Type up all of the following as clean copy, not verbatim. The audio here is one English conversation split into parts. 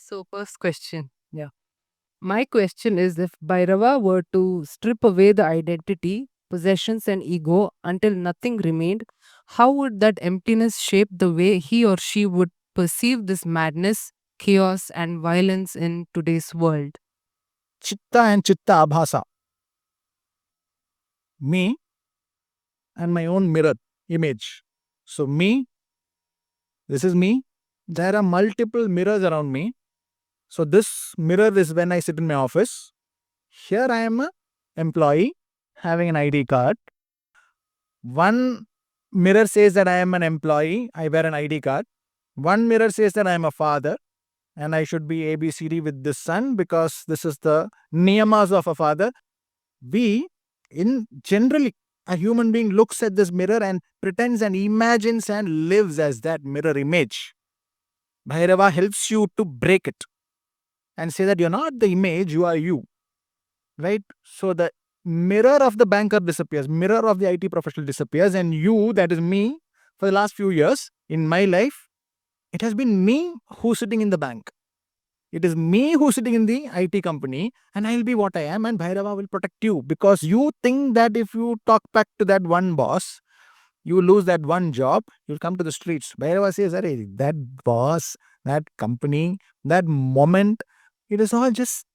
So, first question. Yeah. My question is, if Bhairava were to strip away the identity, possessions, and ego until nothing remained, how would that emptiness shape the way he or she would perceive this madness, chaos, and violence in today's world? Chitta and chitta abhasa. Me and my own mirror image. So, me, this is me. There are multiple mirrors around me. So, this mirror is when I sit in my office. Here I am a employee having an ID card. One mirror says that I am an employee. I wear an ID card. One mirror says that I am a father and I should be ABCD with this son because this is the niyamas of a father. We, in generally, a human being looks at this mirror and pretends and imagines and lives as that mirror image. Bhairava helps you to break it and say that you're not the image, you are you. Right? So the mirror of the banker disappears, mirror of the IT professional disappears, and you, that is me, for the last few years in my life, it has been me who's sitting in the bank. It is me who's sitting in the IT company, and I'll be what I am, and Bhairava will protect you because you think that if you talk back to that one boss, you lose that one job, you'll come to the streets. Bhairava says, Arey, that boss, that company, that moment, it is all just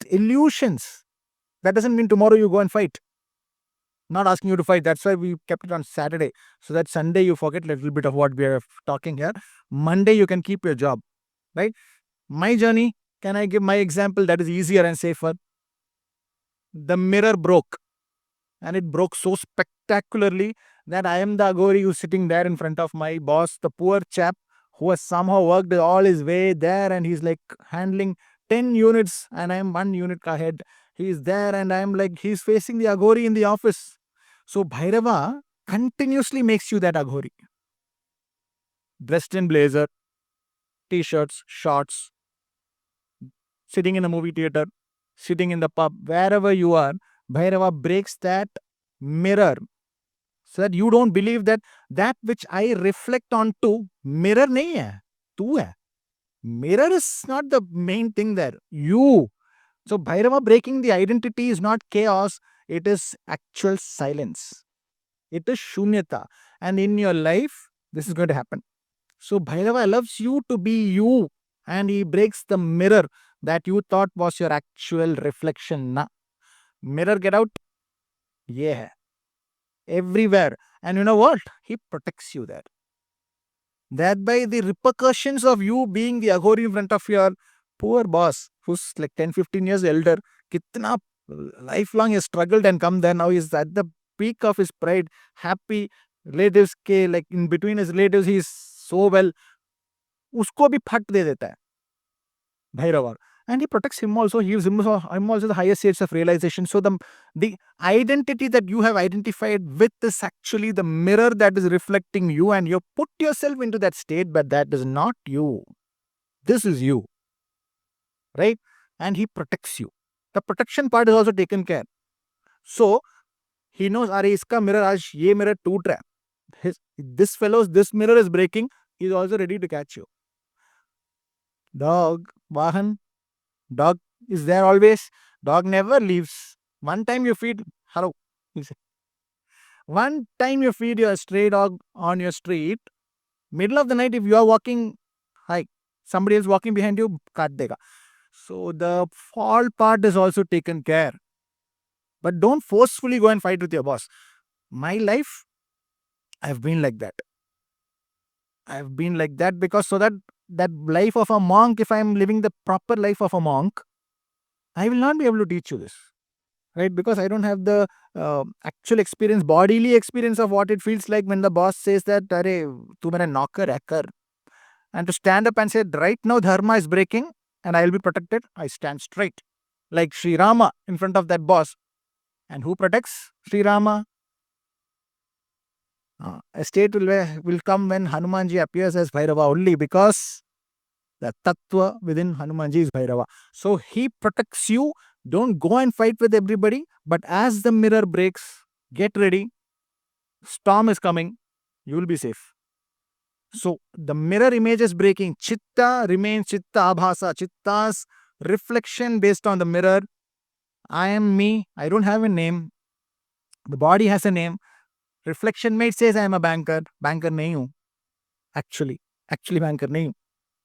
illusions. That doesn't mean tomorrow you go and fight. Not asking you to fight. That's why we kept it on Saturday. So that Sunday you forget a little bit of what we are talking here. Monday you can keep your job. Right? My journey, can I give my example that is easier and safer? The mirror broke. And it broke so spectacularly that I am the Agori who's sitting there in front of my boss, the poor chap who has somehow worked all his way there and he's like handling 10 units and I am 1 unit ahead. He's there and I am like, he's facing the Agori in the office. So Bhairava continuously makes you that Agori. Dressed in blazer, t-shirts, shorts, sitting in a movie theater, sitting in the pub, wherever you are, Bhairava breaks that mirror so that you don't believe that that which I reflect onto mirror nahi hai, tu hai. Mirror is not the main thing there. You. So Bhairava breaking the identity is not chaos, it is actual silence. It is shunyata. And in your life, this is going to happen. So Bhairava loves you to be you and he breaks the mirror that you thought was your actual reflection. Na. Mirror, get out. Yeah. Everywhere. And you know what? He protects you there. That by the repercussions of you being the Aghori in front of your poor boss, who's like 10, 15 years elder, kitna lifelong he has struggled and come there. Now he's at the peak of his pride, happy relatives के like in between his relatives he is so well. उसको भी फट दे देता है Bhairava. And he protects him also. He gives him also the highest states of realization. So the identity that you have identified with is actually the mirror that is reflecting you, and you put yourself into that state, but that is not you. This is you. Right? And he protects you. The protection part is also taken care. So he knows, Are iska mirror aaj ye mirror toot raha hai. This mirror is breaking. He is also ready to catch you. Dog, Vahan, dog is there always. Dog never leaves. One time you feed, hello. One time you feed your stray dog on your street, middle of the night, if you are walking, hi, somebody is walking behind you, cut dega. So the fall part is also taken care. But don't forcefully go and fight with your boss. My life, I've been like that. I've been like that because so that life of a monk, if I'm living the proper life of a monk, I will not be able to teach you this. Right? Because I don't have the actual experience, bodily experience of what it feels like when the boss says that, Arey, tu mera knocker hai kar. And to stand up and say, right now dharma is breaking and I'll be protected, I stand straight. Like Sri Rama in front of that boss. And who protects Sri Rama? A state will come when Hanumanji appears as Bhairava only because the tattva within Hanumanji is Bhairava. So he protects you. Don't go and fight with everybody. But as the mirror breaks, get ready. Storm is coming. You will be safe. So the mirror image is breaking. Chitta remains chitta abhasa. Chitta's reflection based on the mirror. I am me. I don't have a name. The body has a name. Reflection mate says I am a banker. Banker nahi hu. Actually banker nahi hu.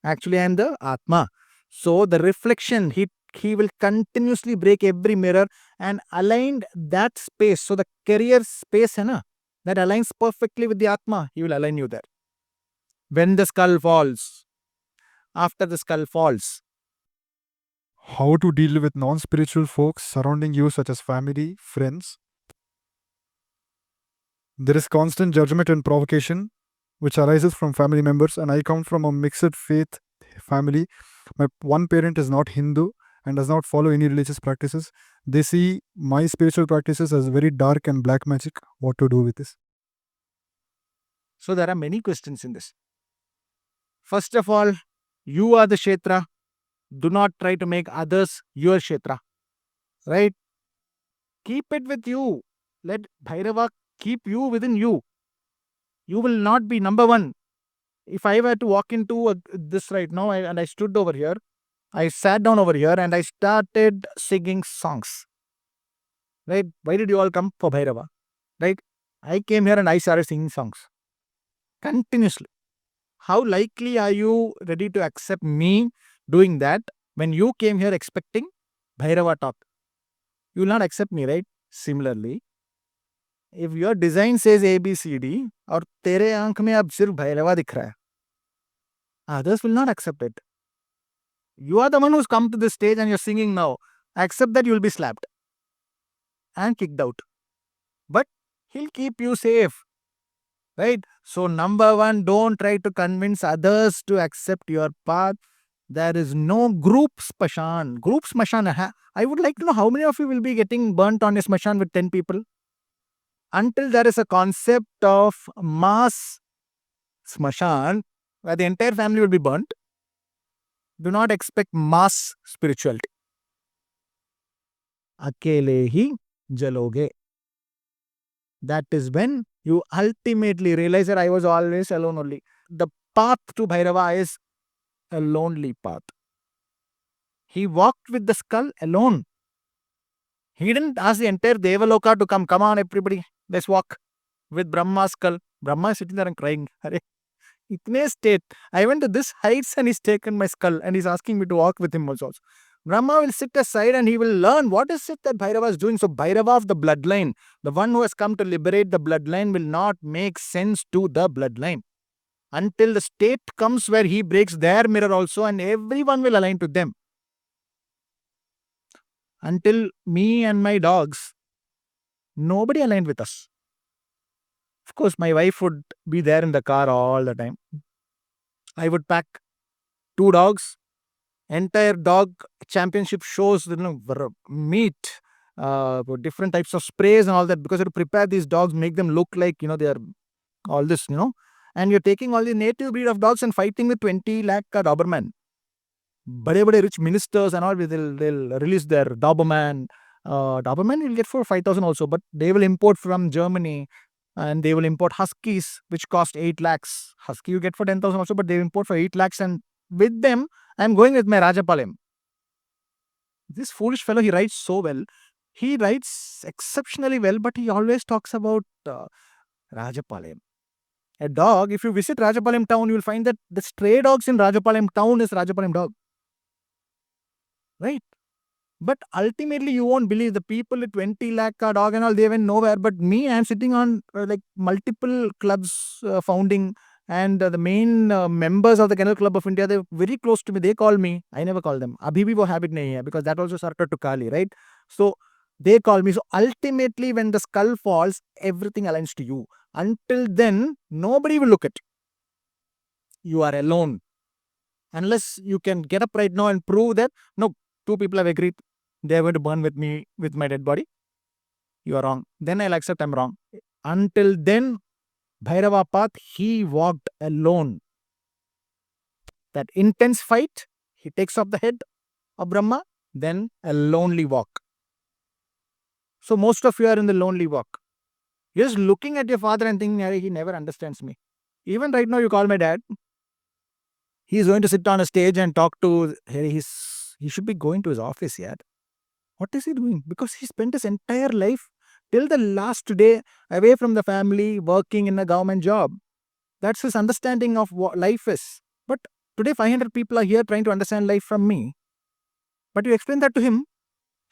Actually I am the Atma. So the reflection, he will continuously break every mirror and align that space. So the career space hai na, that aligns perfectly with the Atma. He will align you there. When the skull falls, after the skull falls, How to deal with non spiritual folks surrounding you, such as family, friends. There is constant judgment and provocation which arises from family members, and I come from a mixed faith family. My one parent is not Hindu and does not follow any religious practices. They see my spiritual practices as very dark and black magic. What to do with this? so there are many questions in this. First of all, you are the Kshetra. Do not try to make others your Kshetra. Right? Keep it with you. Let Bhairava keep you within you. You will not be number one. If I were to walk into this right now and I stood over here, I sat down over here and I started singing songs. Right? Why did you all come? For Bhairava. Right? I came here and I started singing songs continuously. How likely are you ready to accept me doing that when you came here expecting Bhairava talk? You will not accept me, right? Similarly, if your design says ABCD और तेरे आंख में अब सिर्फ भैरवा दिख रहा है, others will not accept it. You are the one who's come to this stage and you're singing now. Accept that you will be slapped and kicked out. But he'll keep you safe. Right? So, number one, don't try to convince others to accept your path. There is no group smashan. Group smashan. I would like to know how many of you will be getting burnt on a smashan with 10 people. Until there is a concept of mass smashan, where the entire family will be burnt, do not expect mass spirituality. Akele hi jaloge. That is when you ultimately realize that I was always alone only. The path to Bhairava is a lonely path. He walked with the skull alone. He didn't ask the entire Devaloka to come. Come on, everybody, let's walk with Brahma's skull. Brahma is sitting there and crying. Itne state. I went to this heights and he's taken my skull and he's asking me to walk with him also. Brahma will sit aside and he will learn what is it that Bhairava is doing. So Bhairava of the bloodline, the one who has come to liberate the bloodline, will not make sense to the bloodline until the state comes where he breaks their mirror also and everyone will align to them. Until me and my dogs, nobody aligned with us. Of course, my wife would be there in the car all the time. I would pack 2 dogs, entire dog championship shows, meat, different types of sprays and all that, because you have to prepare these dogs, make them look like, they are all this, and you're taking all the native breed of dogs and fighting with 20 lakh Doberman. Bade rich ministers and all, they'll release their Doberman. Doberman you'll get for 5,000 also, but they will import from Germany and they will import Huskies, which cost 8 lakhs. Husky you get for 10,000 also, but they import for 8 lakhs, and with them, I'm going with my Rajapalem. This foolish fellow, he writes so well. He writes exceptionally well, but he always talks about Rajapalem. A dog, if you visit Rajapalem town, you will find that the stray dogs in Rajapalem town is Rajapalem dog. Right? But ultimately, you won't believe the people with 20 lakh dog and all, they went nowhere. But me, I'm sitting on like multiple clubs founding, and the main members of the Kennel Club of India, they're very close to me. They call me. I never call them. Abhi bhi wo habit nahi hai, because that also started to Kali, right? So they call me. So ultimately, when the skull falls, everything aligns to you. Until then, nobody will look at you. You are alone. Unless you can get up right now and prove that, no, 2 people have agreed, they are going to burn with me with my dead body. You are wrong. Then I'll accept I'm wrong. Until then, Bhairava path, he walked alone. That intense fight, he takes off the head of Brahma, then a lonely walk. So most of you are in the lonely walk. You're just looking at your father and thinking, he never understands me. Even right now, you call my dad. He's going to sit on a stage and talk to. He should be going to his office yet. What is he doing? Because he spent his entire life till the last day away from the family, working in a government job. That's his understanding of what life is. But today, 500 people are here trying to understand life from me. But you explain that to him,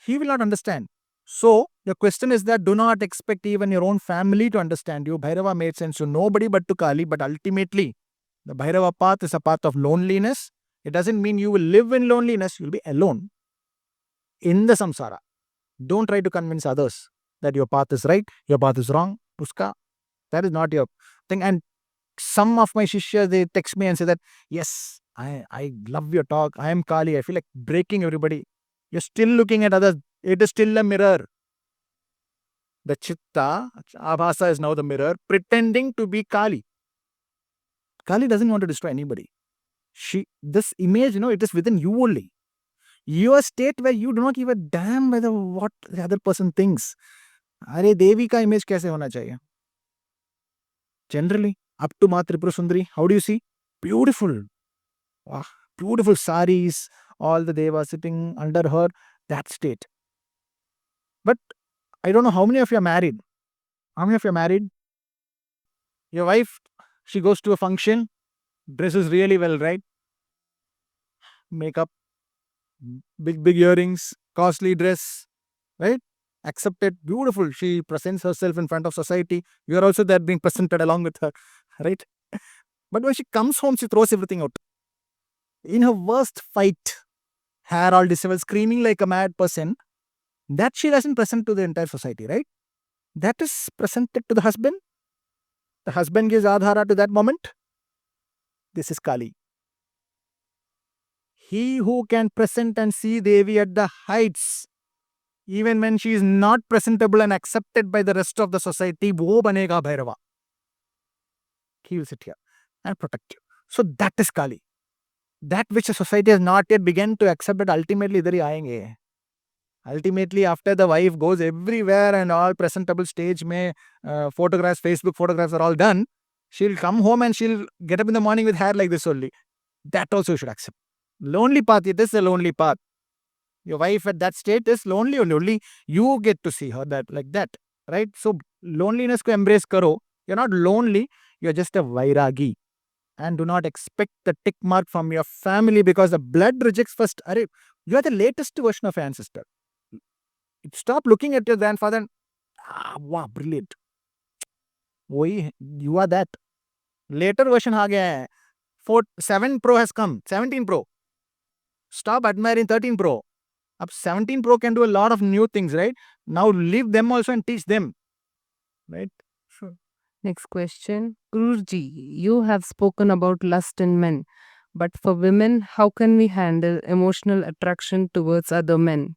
he will not understand. So, the question is that do not expect even your own family to understand you. Bhairava made sense to nobody but to Kali, but ultimately, the Bhairava path is a path of loneliness. It doesn't mean you will live in loneliness, you'll be alone in the samsara. Don't try to convince others that your path is right, your path is wrong. Puska, that is not your thing. And some of my shishas, they text me and say that, yes, I love your talk. I am Kali. I feel like breaking everybody. You're still looking at others. It is still a mirror. The chitta, abhasa is now the mirror, pretending to be Kali. Kali doesn't want to destroy anybody. This image, it is within you only. Your state where you do not give a damn whether what the other person thinks. अरे देवी का image कैसे होना चाहिए? Generally, up to Maa Tripura Sundari, how do you see? Beautiful. Wow, beautiful saris, all the Devas sitting under her, that state. But I don't know how many of you are married. How many of you are married? Your wife, she goes to a function, dresses really well, right? Makeup, big earrings, costly dress, right? Accepted, beautiful. She presents herself in front of society. You are also there being presented along with her, right? But when she comes home, she throws everything out. In her worst fight, hair all disheveled, screaming like a mad person, that she doesn't present to the entire society, right? That is presented to the husband. The husband gives adhara to that moment. This is Kali. He who can present and see Devi at the heights, even when she is not presentable and accepted by the rest of the society, wo banega Bhairava. He will sit here and protect you. So that is Kali. That which the society has not yet begun to accept, but ultimately idhar hi aayenge. Ultimately, after the wife goes everywhere and all presentable stage mein, photographs, Facebook photographs are all done, she'll come home and she'll get up in the morning with hair like this only. That also you should accept. Lonely path, it is a lonely path. Your wife at that state is lonely only you get to see her that like that, right? So loneliness ko embrace karo. You're not lonely, you're just a vairagi. And do not expect the tick mark from your family because the blood rejects first. Arey, you are the latest version of your ancestor. Stop looking at your grandfather and wow, brilliant. You are that. Later version aa gaya hai. 7 Pro has come. 17 Pro. Stop admiring 13 Pro. Up 17 Pro can do a lot of new things, right? Now leave them also and teach them. Right? Sure. Next question. Guruji, you have spoken about lust in men. But for women, how can we handle emotional attraction towards other men?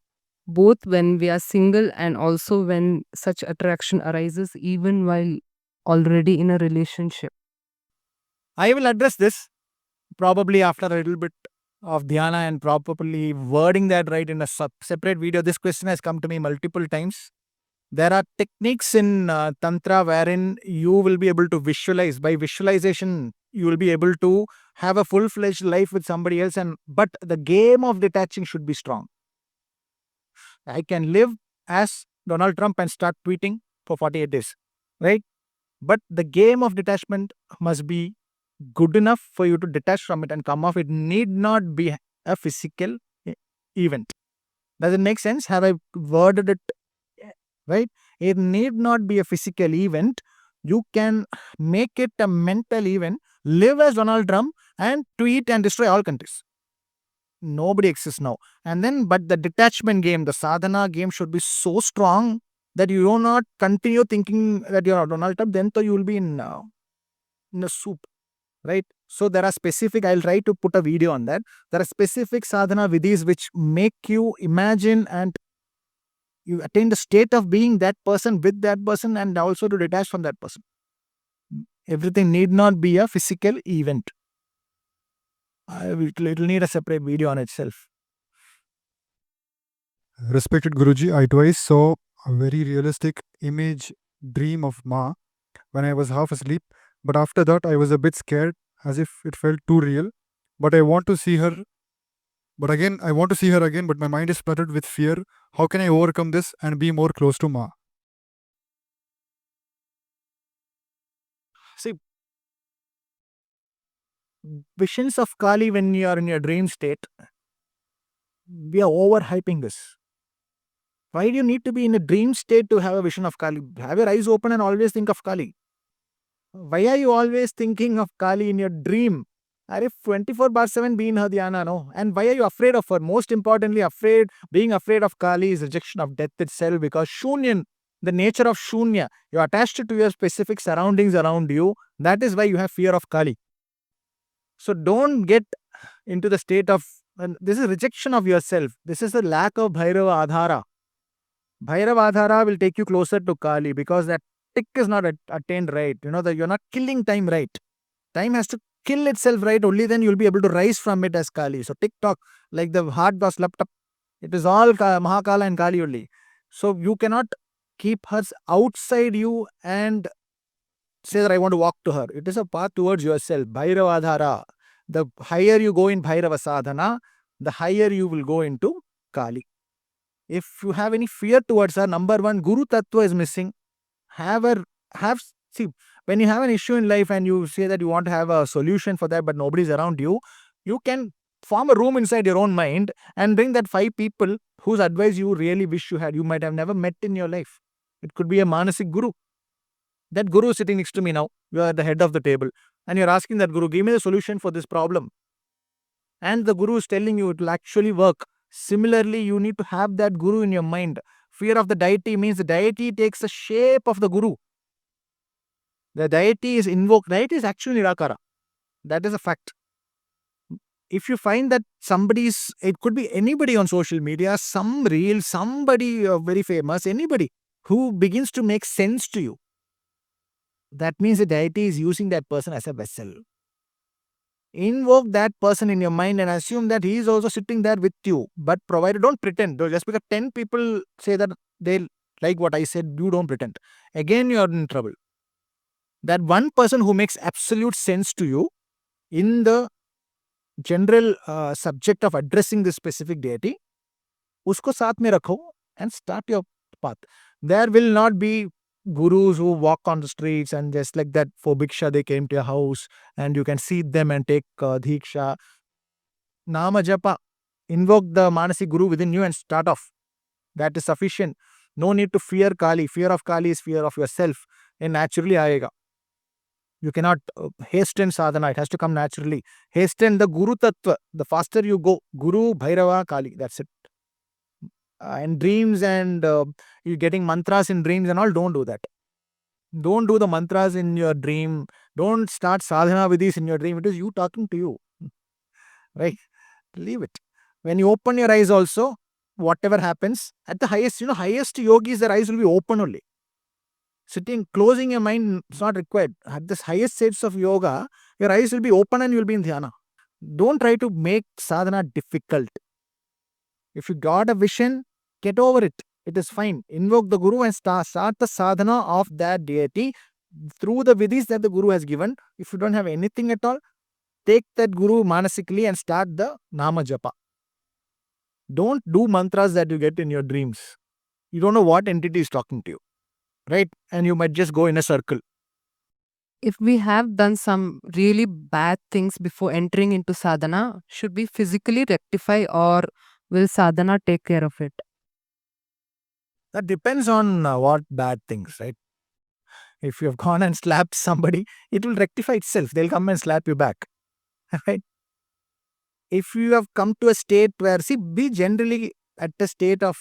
Both when we are single and also when such attraction arises even while already in a relationship. I will address this probably after a little bit of dhyana and probably wording that right in a separate video. This question has come to me multiple times. There are techniques in Tantra wherein you will be able to visualize. By visualization, you will be able to have a full-fledged life with somebody else. But the game of detaching should be strong. I can live as Donald Trump and start tweeting for 48 days, right? But the game of detachment must be good enough for you to detach from it and come off. It need not be a physical event. Does it make sense? Have I worded it right? It need not be a physical event. You can make it a mental event, live as Donald Trump and tweet and destroy all countries. Nobody exists now. And then, but the detachment game, the sadhana game should be so strong that you do not continue thinking that you're Donald Trump, then you will be in a soup, right? So there are specific, I'll try to put a video on that. There are specific sadhana vidhis which make you imagine and you attain the state of being that person with that person and also to detach from that person. Everything need not be a physical event. It will need a separate video on itself. Respected Guruji, I twice saw a very realistic image dream of Ma when I was half asleep. But after that, I was a bit scared, as if it felt too real. But I want to see her. But again, I want to see her again, but my mind is flooded with fear. How can I overcome this and be more close to Ma? See, visions of Kali when you are in your dream state, we are overhyping this. Why do you need to be in a dream state to have a vision of Kali? Have your eyes open and always think of Kali. Why are you always thinking of Kali in your dream? Are you 24/7 be in her dhyana, no? And why are you afraid of her? Most importantly, being afraid of Kali is rejection of death itself, because Shunyan, the nature of Shunya, you're attached to your specific surroundings around you. That is why you have fear of Kali. So don't get into the state of, and this is rejection of yourself. This is the lack of Bhairava Adhara. Bhairava Adhara will take you closer to Kali, because that tick is not attained right. You know that you're not killing time right. Time has to kill itself right. Only then you'll be able to rise from it as Kali. So TikTok, like the heart was laptop, it is all Maa Kali and Kali only. So you cannot keep her outside you and say that I want to walk to her. It is a path towards yourself. Bhairava Adhara. The higher you go in Bhairava Sadhana, the higher you will go into Kali. If you have any fear towards her, number one, Guru Tattva is missing. See, when you have an issue in life and you say that you want to have a solution for that, but nobody's around you, you can form a room inside your own mind and bring that 5 people whose advice you really wish you had. You might have never met in your life. It could be a manasic guru. That guru is sitting next to me now. You are at the head of the table and you're asking that guru, give me the solution for this problem. And the guru is telling you it will actually work. Similarly, you need to have that guru in your mind. Fear of the deity means the deity takes the shape of the guru. The deity is invoked. Deity is actually Nirakara. That is a fact. If you find that it could be anybody on social media, somebody very famous, anybody who begins to make sense to you, that means the deity is using that person as a vessel. Invoke that person in your mind and assume that he is also sitting there with you. But provided, don't pretend. Just because 10 people say that they like what I said, you don't pretend. Again, you are in trouble. That one person who makes absolute sense to you in the general subject of addressing this specific deity, usko saath mein rakho and start your path. There will not be gurus who walk on the streets and just like that for bhiksha they came to your house and you can see them and take dhiksha. Nama japa. Invoke the manasic guru within you and start off. That is sufficient. No need to fear Kali. Fear of Kali is fear of yourself. And naturally aayega. You cannot hasten sadhana. It has to come naturally. Hasten the Guru Tattva. The faster you go. Guru, Bhairava, Kali. That's it. And dreams and you getting mantras in dreams and all, don't do that. Don't do the mantras in your dream. Don't start sadhana vidhis in your dream. It is you talking to you. Right? Leave it. When you open your eyes also, whatever happens, at the highest yogis, their eyes will be open only. Sitting, closing your mind is not required. At the highest states of yoga, your eyes will be open and you will be in dhyana. Don't try to make sadhana difficult. If you got a vision, get over it. It is fine. Invoke the guru and start the sadhana of that deity through the vidhis that the guru has given. If you don't have anything at all, take that guru manasikally and start the nama japa. Don't do mantras that you get in your dreams. You don't know what entity is talking to you. Right? And you might just go in a circle. If we have done some really bad things before entering into sadhana, should we physically rectify or will sadhana take care of it? That depends on what bad things, right? If you have gone and slapped somebody, it will rectify itself. They'll come and slap you back. Right? If you have come to a state where, be generally at a state of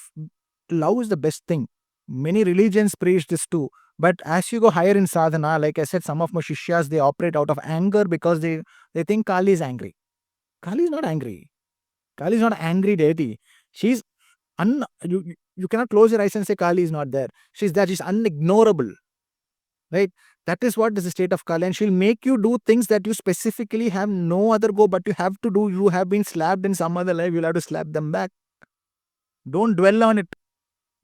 love is the best thing. Many religions preach this too. But as you go higher in sadhana, like I said, some of my shishyas, they operate out of anger because they think Kali is angry. Kali is not angry. Kali is not an angry deity. She's you cannot close your eyes and say Kali is not there. She's there. She's unignorable. Right? That is what is the state of Kali. And she'll make you do things that you specifically have no other go, but you have to do. You have been slapped in some other life. You'll have to slap them back. Don't dwell on it.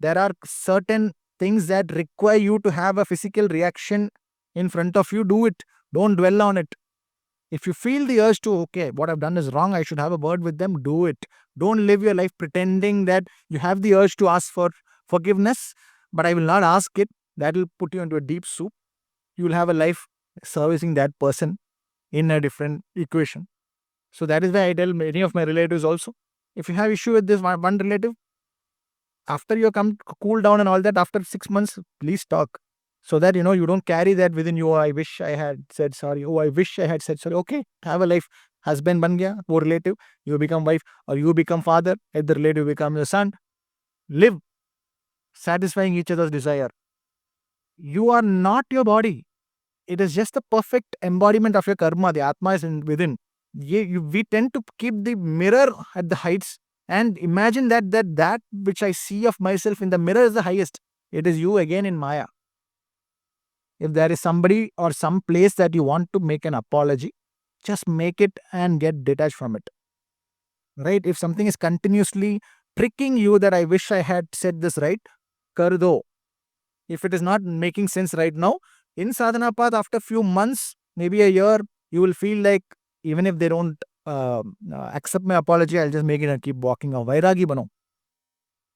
There are certain things that require you to have a physical reaction in front of you, do it. Don't dwell on it. If you feel the urge to, okay, what I've done is wrong, I should have a word with them, do it. Don't live your life pretending that you have the urge to ask for forgiveness, but I will not ask it. That will put you into a deep soup. You will have a life servicing that person in a different equation. So that is why I tell many of my relatives also, if you have issue with this one relative, after you come cool down and all that, after 6 months, please talk. So that, you don't carry that within you. Oh, I wish I had said sorry. Oh, I wish I had said sorry. Okay, have a life. Husband ban gaya, wo relative, you become wife, or you become father, and the relative become your son. Live, satisfying each other's desire. You are not your body. It is just the perfect embodiment of your karma. The Atma is within. We tend to keep the mirror at the heights and imagine that which I see of myself in the mirror is the highest. It is you again in Maya. If there is somebody or some place that you want to make an apology, just make it and get detached from it. Right? If something is continuously tricking you that I wish I had said this right, kar do. If it is not making sense right now, in sadhana path, after few months, maybe a year, you will feel like even if they don't accept my apology, I'll just make it and keep walking. Vairagi bano.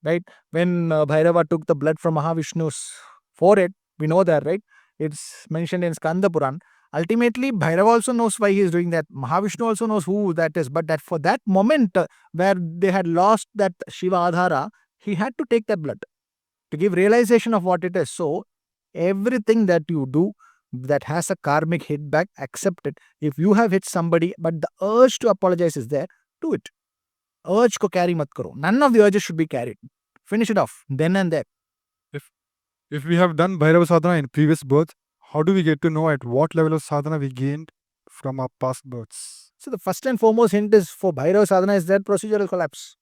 Right? When Bhairava took the blood from Mahavishnu's forehead, we know that, right? It's mentioned in Skanda Puran. Ultimately, Bhairava also knows why he is doing that. Mahavishnu also knows who that is. But that for that moment where they had lost that Shiva Adhara, he had to take that blood to give realization of what it is. So, everything that you do that has a karmic hit back, accept it. If you have hit somebody, but the urge to apologize is there, do it. Urge ko carry mat karo. None of the urges should be carried. Finish it off then and there. If we have done Bhairava Sadhana in previous birth, how do we get to know at what level of sadhana we gained from our past births? So the first and foremost hint is for Bhairava Sadhana is that procedural collapse.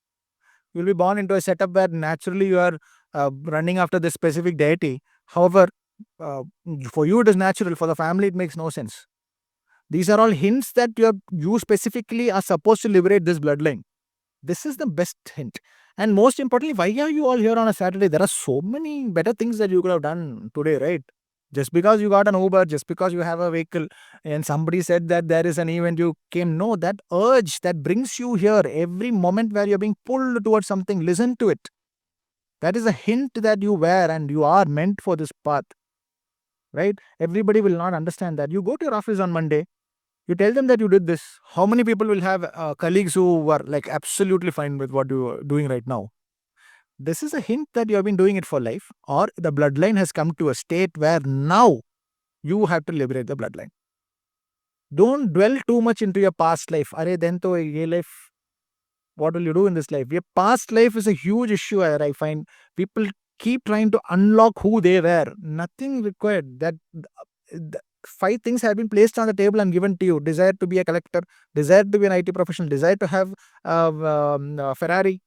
You will be born into a setup where naturally you are running after this specific deity. However, for you it is natural, for the family it makes no sense. These are all hints that you specifically are supposed to liberate this bloodline. This is the best hint. And most importantly, why are you all here on a Saturday? There are so many better things that you could have done today, right? Just because you got an Uber, just because you have a vehicle, and somebody said that there is an event, you came. No, that urge that brings you here, every moment where you're being pulled towards something, listen to it. That is a hint that you were and you are meant for this path, right? Everybody will not understand that. You go to your office on Monday, you tell them that you did this. How many people will have colleagues who were like absolutely fine with what you are doing right now? This is a hint that you have been doing it for life, or the bloodline has come to a state where now you have to liberate the bloodline. Don't dwell too much into your past life. Are then to ye life, what will you do in this life? Your past life is a huge issue. I find people keep trying to unlock who they were. Nothing required. That 5 things have been placed on the table and given to you. Desire to be a collector, desire to be an IT professional, desire to have a Ferrari.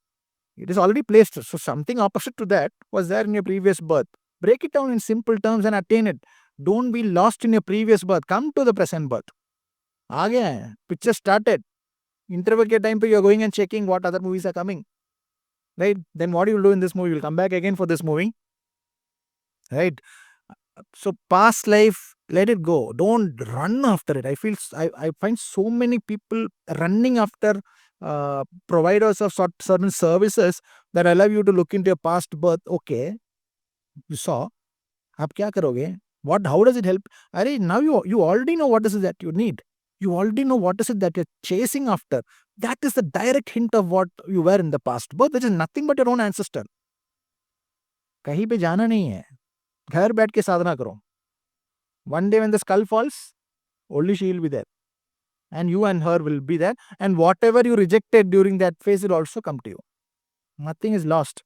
It is already placed. So something opposite to that was there in your previous birth. Break it down in simple terms and attain it. Don't be lost in your previous birth. Come to the present birth. आ गया है. Picture started. Interval ke time pe you are going and checking what other movies are coming. Right? Then what you will do in this movie? You will come back again for this movie. Right? So past life, let it go. Don't run after it. I find so many people running after providers of certain services that allow you to look into your past birth. Okay, you saw. आप क्या करोगे? How does it help? Arey, now you already know what is it that you need. You already know what is it that you're chasing after. That is the direct hint of what you were in the past birth, which is nothing but your own ancestor. कहीं पे जाना नहीं है. घर बैठ के साधना करो. One day when the skull falls, only she will be there. And you and her will be there. And whatever you rejected during that phase will also come to you. Nothing is lost.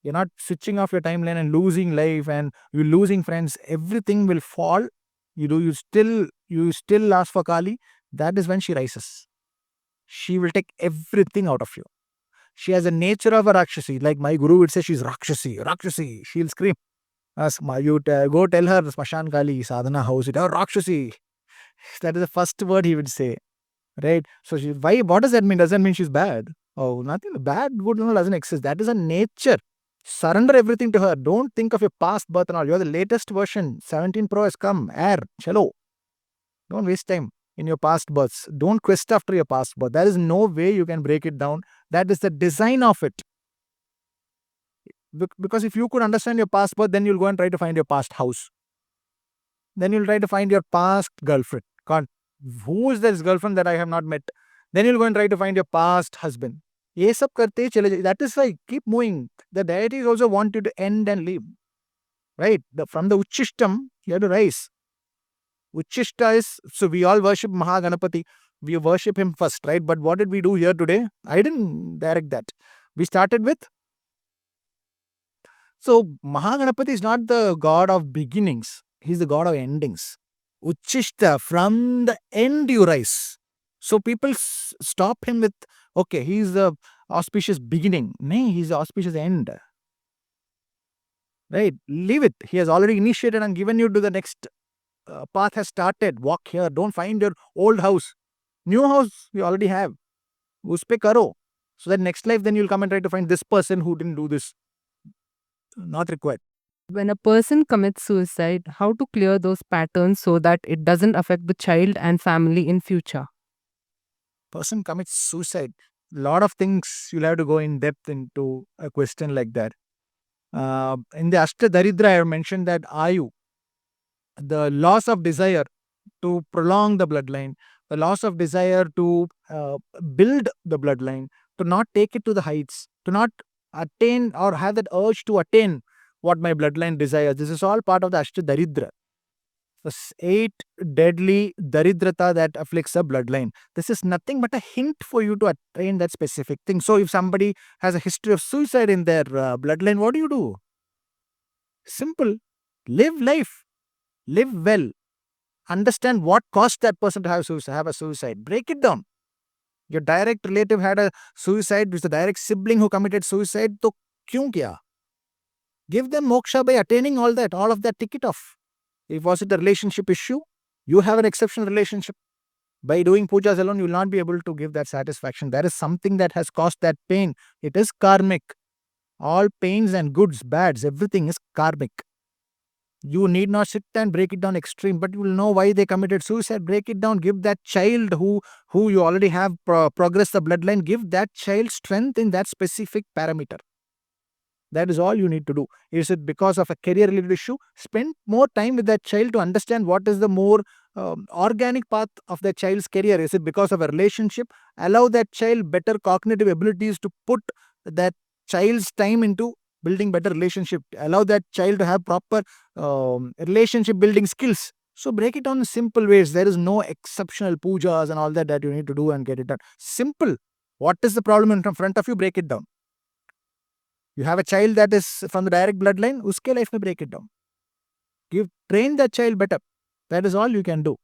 You're not switching off your timeline and losing life and you're losing friends. Everything will fall. You still ask for Kali. That is when she rises. She will take everything out of you. She has a nature of a Rakshasi. Like my guru would say, she's Rakshasi. She'll scream. You go tell her, Smashan Kali, Sadhana house, Rakshasi. That is the first word he would say. Right? So what does that mean? Does that mean she's bad? Oh, nothing. Bad, good, no, doesn't exist. That is a nature. Surrender everything to her. Don't think of your past birth and all. You're the latest version. 17 Pro has come. Air, chalo. Don't waste time in your past births. Don't quest after your past birth. There is no way you can break it down. That is the design of it. Because if you could understand your past birth, then you'll go and try to find your past house. Then you'll try to find your past girlfriend. God, who is this girlfriend that I have not met? Then you'll go and try to find your past husband. ये सब करते चले जाइए. That is why keep moving. The deities also want you to end and leave. Right? From the Uchishtam, you have to rise. Uchishta is, so we all worship Mahaganapati. We worship him first, right? But what did we do here today? I didn't direct that. We started with. So Mahaganapati is not the god of beginnings. He's the god of endings. Uchishta, from the end you rise. So people stop him with, okay, he's the auspicious beginning. No, he's the auspicious end. Right? Leave it. He has already initiated and given you to the next path has started. Walk here. Don't find your old house. New house you already have. Uspe karo. So that next life then you'll come and try to find this person who didn't do this. Not required. When a person commits suicide, how to clear those patterns so that it doesn't affect the child and family in future? Person commits suicide. Lot of things you'll have to go in depth into a question like that. In the Ashta-daridra, I have mentioned that Ayu, the loss of desire to prolong the bloodline, the loss of desire to build the bloodline, to not take it to the heights, to not attain or have that urge to attain what my bloodline desires. This is all part of the Ashta-daridra. The 8 deadly daridrata that afflicts a bloodline. This is nothing but a hint for you to attain that specific thing. So if somebody has a history of suicide in their bloodline, what do? Simple. Live life. Live well. Understand what caused that person to have a suicide. Break it down. Your direct relative had a suicide, with a direct sibling who committed suicide, तो क्यों किया? Give them moksha by attaining all of that, tick it off. If was it a relationship issue, you have an exceptional relationship. By doing pujas alone, you will not be able to give that satisfaction. There is something that has caused that pain. It is karmic. All pains and goods, bads, everything is karmic. You need not sit and break it down extreme, but you will know why they committed suicide. Break it down. Give that child who you already have progressed the bloodline, give that child strength in that specific parameter. That is all you need to do. Is it because of a career-related issue? Spend more time with that child to understand what is the more organic path of that child's career. Is it because of a relationship? Allow that child better cognitive abilities to put that child's time into building better relationship. Allow that child to have proper relationship building skills. So break it down in simple ways. There is no exceptional pujas and all that you need to do and get it done. Simple. What is the problem in front of you? Break it down. You have a child that is from the direct bloodline, uske life mein break it down. Train that child better. That is all you can do.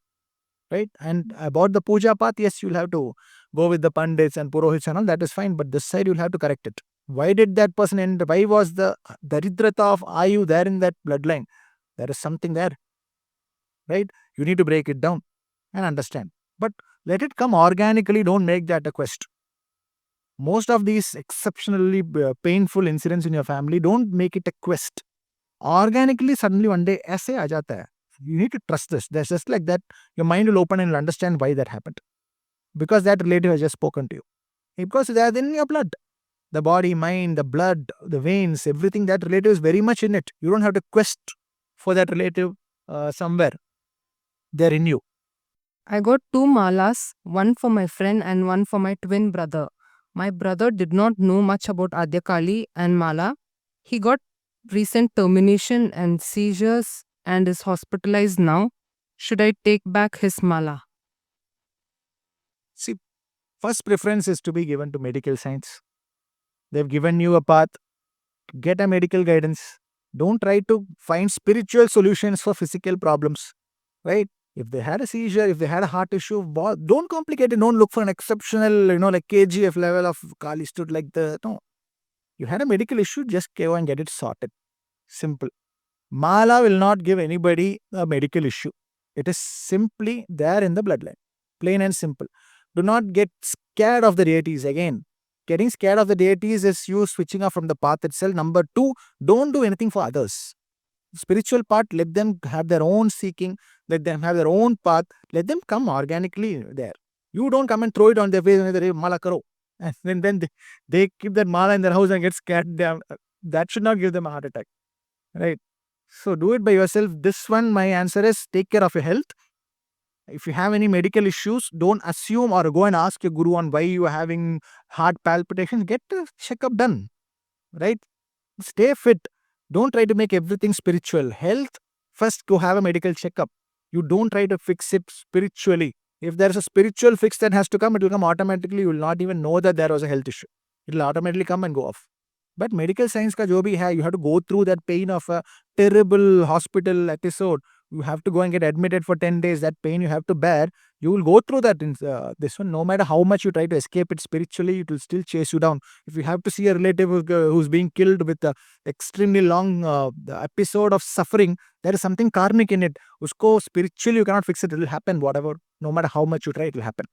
Right? And about the puja path, yes, you'll have to go with the pandits and purohits and all, that is fine. But this side you'll have to correct it. Why did that person end? Why was the daridrata of Ayu there in that bloodline? There is something there. Right? You need to break it down and understand. But let it come organically. Don't make that a quest. Most of these exceptionally painful incidents in your family, don't make it a quest. Organically, suddenly one day, aise aa jata hai. You need to trust this. There's just like that, your mind will open and you'll understand why that happened. Because that relative has just spoken to you. Because they are in your blood. The body, mind, the blood, the veins, everything, that relative is very much in it. You don't have to quest for that relative somewhere. They're in you. I got 2 malas, one for my friend and one for my twin brother. My brother did not know much about Adya Kali and mala. He got recent termination and seizures and is hospitalized now. Should I take back his mala? See, first preference is to be given to medical science. They've given you a path. Get a medical guidance. Don't try to find spiritual solutions for physical problems. Right? If they had a seizure, if they had a heart issue, don't complicate it. Don't look for an exceptional, like KGF level of Kali stood like the. No. You had a medical issue, just go and get it sorted. Simple. Mala will not give anybody a medical issue. It is simply there in the bloodline. Plain and simple. Do not get scared of the deities again. getting scared of the deities is you switching off from the path itself. Number 2, don't do anything for others. Spiritual part, let them have their own seeking, let them have their own path, let them come organically there. You don't come and throw it on their face and say, mala karo. And then they keep that mala in their house and get scared. That should not give them a heart attack. Right? So do it by yourself. This one, my answer is take care of your health. If you have any medical issues, don't assume or go and ask your guru on why you are having heart palpitations. Get the checkup done. Right? Stay fit. Don't try to make everything spiritual. Health, first go have a medical checkup. You don't try to fix it spiritually. If there's a spiritual fix that has to come, it will come automatically. You will not even know that there was a health issue. It will automatically come and go off. But medical science ka jo bhi hai, you have to go through that pain of a terrible hospital episode. You have to go and get admitted for 10 days. That pain you have to bear. You will go through that in this one. No matter how much you try to escape it spiritually, it will still chase you down. If you have to see a relative who's being killed with a extremely long episode of suffering, there is something karmic in it. Usko spiritually you cannot fix it. It will happen whatever. No matter how much you try, it will happen.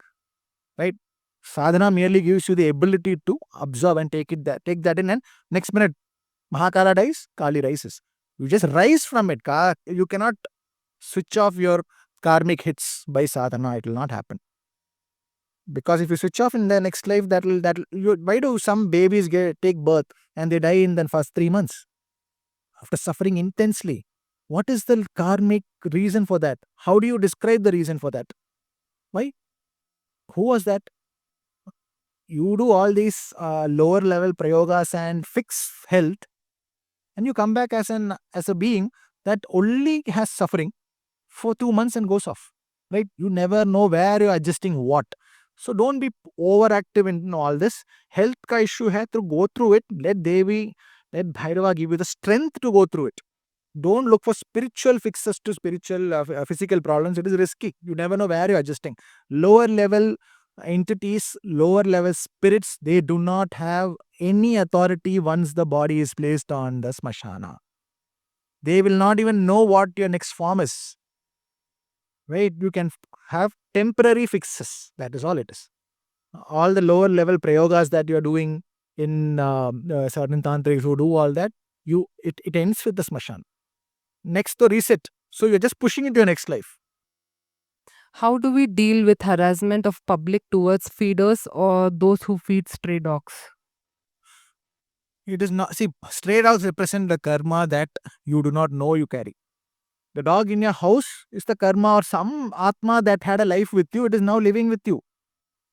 Right? Sadhana merely gives you the ability to observe and take that in, and next minute, Maa Kali dies, Kali rises. You just rise from it. You cannot switch off your karmic hits by sadhana. It will not happen. Because if you switch off in the next life, why do some babies take birth and they die in the first 3 months after suffering intensely? What is the karmic reason for that? How do you describe the reason for that? Why? Who was that? You do all these lower level prayogas and fix health, and you come back as a being that only has suffering for 2 months and goes off. Right? You never know where you're adjusting what. So don't be overactive in all this. Health ka issue hai to go through it. Let Bhairava give you the strength to go through it. Don't look for spiritual fixes to spiritual physical problems. It is risky. You never know where you're adjusting. Lower level entities, lower level spirits, they do not have any authority once the body is placed on the smashana. They will not even know what your next form is. Right? You can have temporary fixes. That is all it is. All the lower level prayogas that you are doing in certain tantrics who do all that, it ends with the smashana. Next to reset. So you're just pushing into your next life. How do we deal with harassment of public towards feeders or those who feed stray dogs? It is not, see, stray dogs represent the karma that you do not know you carry. The dog in your house is the karma or some atma that had a life with you. It is now living with you.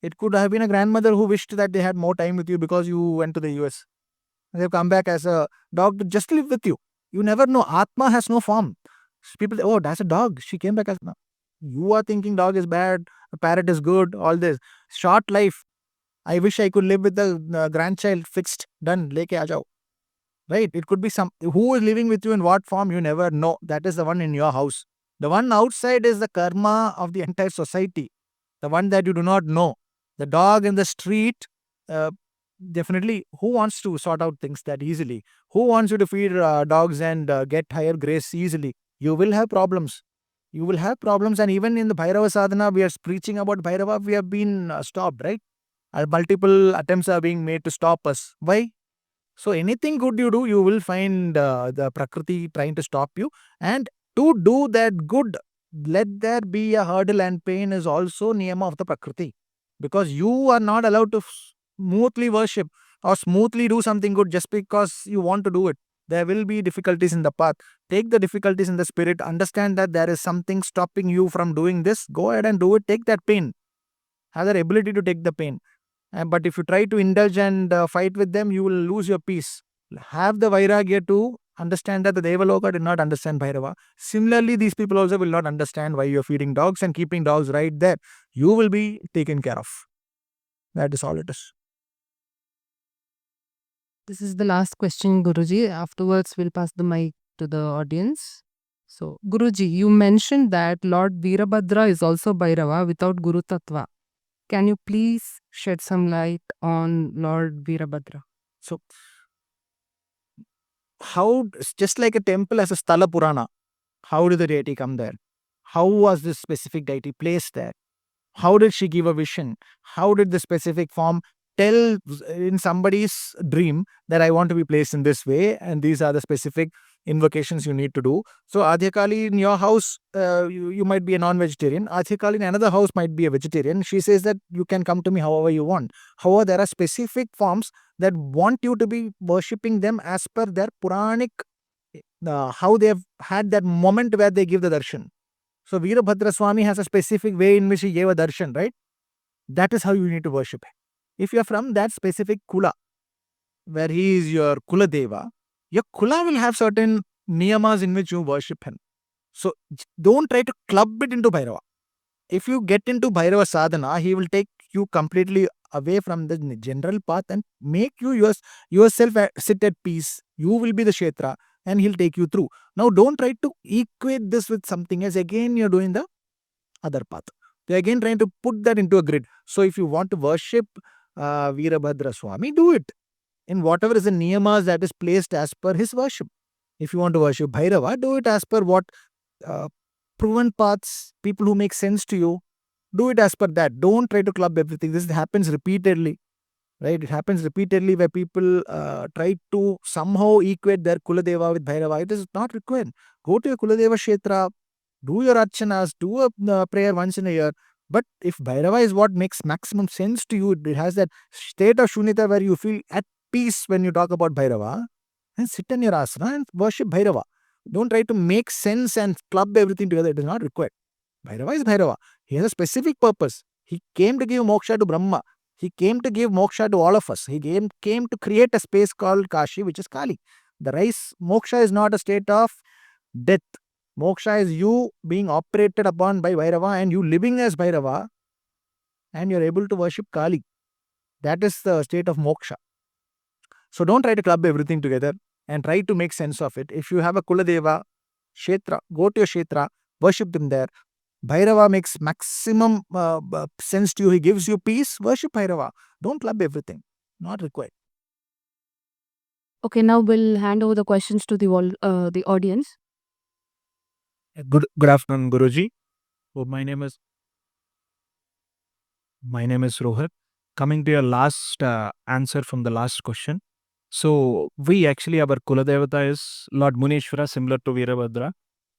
It could have been a grandmother who wished that they had more time with you because you went to the US. They've come back as a dog to just live with you. You never know. Atma has no form. People say, oh, that's a dog. She came back as... No. You are thinking dog is bad, a parrot is good, all this. Short life. I wish I could live with the grandchild fixed, done, leke aa jao. Right? It could be some... Who is living with you in what form, you never know. That is the one in your house. The one outside is the karma of the entire society. The one that you do not know. The dog in the street, definitely, who wants to sort out things that easily? Who wants you to feed dogs and get higher grace easily? You will have problems. You will have problems, and even in the Bhairava Sadhana, we are preaching about Bhairava, we have been stopped, right? Multiple attempts are being made to stop us. Why? So anything good you do, you will find the Prakriti trying to stop you. And to do that good, let there be a hurdle, and pain is also niyama of the Prakriti. Because you are not allowed to smoothly worship or smoothly do something good just because you want to do it. There will be difficulties in the path. Take the difficulties in the spirit. Understand that there is something stopping you from doing this. Go ahead and do it. Take that pain. Have the ability to take the pain. But if you try to indulge and fight with them, you will lose your peace. Have the vairagya to understand that the Devaloka did not understand Bhairava. Similarly, these people also will not understand why you are feeding dogs and keeping dogs right there. You will be taken care of. That is all it is. This is the last question, Guruji. Afterwards, we'll pass the mic to the audience. So, Guruji, you mentioned that Lord VeeraBhadra is also Bhairava without Guru Tattva. Can you please shed some light on Lord VeeraBhadra? So, how, just like a temple has a Sthala Purana, how did the deity come there? How was this specific deity placed there? How did she give a vision? How did the specific form tell in somebody's dream that I want to be placed in this way, and these are the specific invocations you need to do. So Adhyakali in your house, you might be a non-vegetarian. Adhyakali in another house might be a vegetarian. She says that you can come to me however you want. However, there are specific forms that want you to be worshipping them as per their Puranic, how they have had that moment where they give the darshan. So VeeraBhadra Swami has a specific way in which he gave a darshan, right? That is how you need to worship him. If you are from that specific Kula, where he is your Kula Deva, your Kula will have certain niyamas in which you worship him. So don't try to club it into Bhairava. If you get into Bhairava sadhana, he will take you completely away from the general path and make you yourself sit at peace. You will be the Kshetra and he'll take you through. Now don't try to equate this with something else. Again, you're doing the other path. They're again trying to put that into a grid. So if you want to worship VeeraBhadra Swami, do it in whatever is the niyamas that is placed as per his worship. If you want to worship Bhairava, do it as per what proven paths, people who make sense to you. Do it as per that. Don't try to club everything. This happens repeatedly, right? It happens repeatedly where people try to somehow equate their Kuladeva with Bhairava. It is not required. Go to your Kuladeva Kshetra, do your archanas, do a prayer once in a year. But if Bhairava is what makes maximum sense to you, it has that state of Shunyata where you feel at peace when you talk about Bhairava, then sit in your asana and worship Bhairava. Don't try to make sense and club everything together. It is not required. Bhairava is Bhairava. He has a specific purpose. He came to give moksha to Brahma. He came to give moksha to all of us. He came to create a space called Kashi, which is Kali. The moksha is not a state of death. Moksha is you being operated upon by Bhairava and you living as Bhairava and you're able to worship Kali. That is the state of moksha. So don't try to club everything together and try to make sense of it. If you have a Kuladeva, Kshetra, go to your Kshetra, worship him there. Bhairava makes maximum sense to you. He gives you peace. Worship Bhairava. Don't club everything. Not required. Okay, now we'll hand over the questions to the audience. Good afternoon, Guruji. Oh, my name is Rohit. Coming to your last answer from the last question. So we actually, our Kuladevata is Lord Munishwara, similar to VeeraBhadra.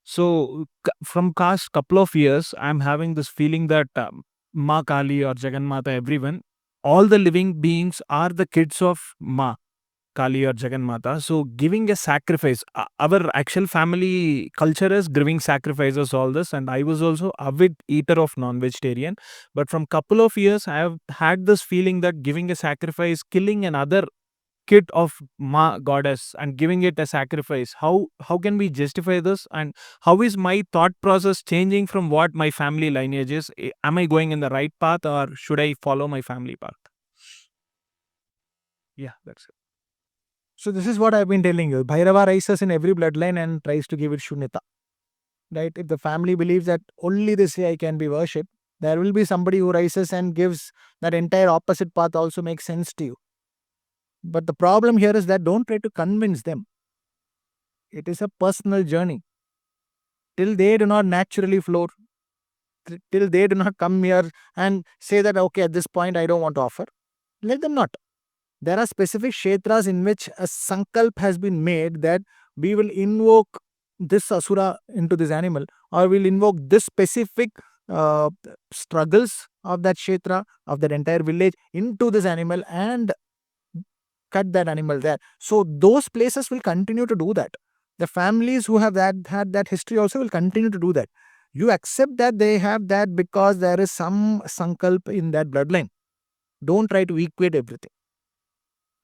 So from past couple of years, I'm having this feeling that Maa Kali or Jagannatha, everyone, all the living beings are the kids of Maa Kali or Jagannatha. So giving a sacrifice, our actual family culture is giving sacrifices, all this. And I was also avid eater of non-vegetarian. But from couple of years, I have had this feeling that giving a sacrifice, killing another kid of Ma goddess and giving it a sacrifice, how can we justify this, and how is my thought process changing from what my family lineage is? Am I going in the right path or should I follow my family path? Yeah, that's it. So this is what I've been telling you. Bhairava rises in every bloodline and tries to give it shunyata, right? If the family believes that only this way I can be worshipped, there will be somebody who rises and gives that entire opposite path also makes sense to you. But the problem here is that don't try to convince them. It is a personal journey. Till they do not naturally flow, till they do not come here and say that, okay, at this point I don't want to offer, let them not. There are specific kshetras in which a sankalp has been made that we will invoke this asura into this animal, or we'll invoke this specific struggles of that kshetra, of that entire village into this animal and cut that animal there. So those places will continue to do that. The families who have had that history also will continue to do that. You accept that they have that because there is some sankalp in that bloodline. Don't try to equate everything.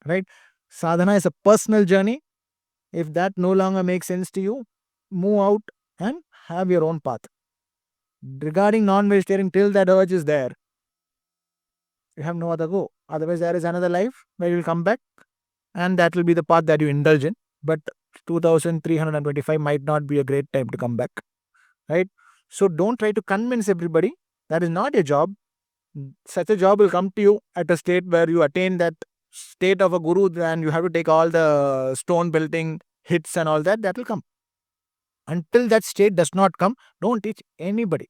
Right? Sadhana is a personal journey. If that no longer makes sense to you, move out and have your own path. Regarding non-vegetarian, till that urge is there, you have no other go. Otherwise, there is another life where you will come back and that will be the path that you indulge in. But 2325 might not be a great time to come back. Right? So don't try to convince everybody. That is not your job. Such a job will come to you at a state where you attain that state of a guru and you have to take all the stone belting hits and all that. That will come. Until that state does not come, don't teach anybody.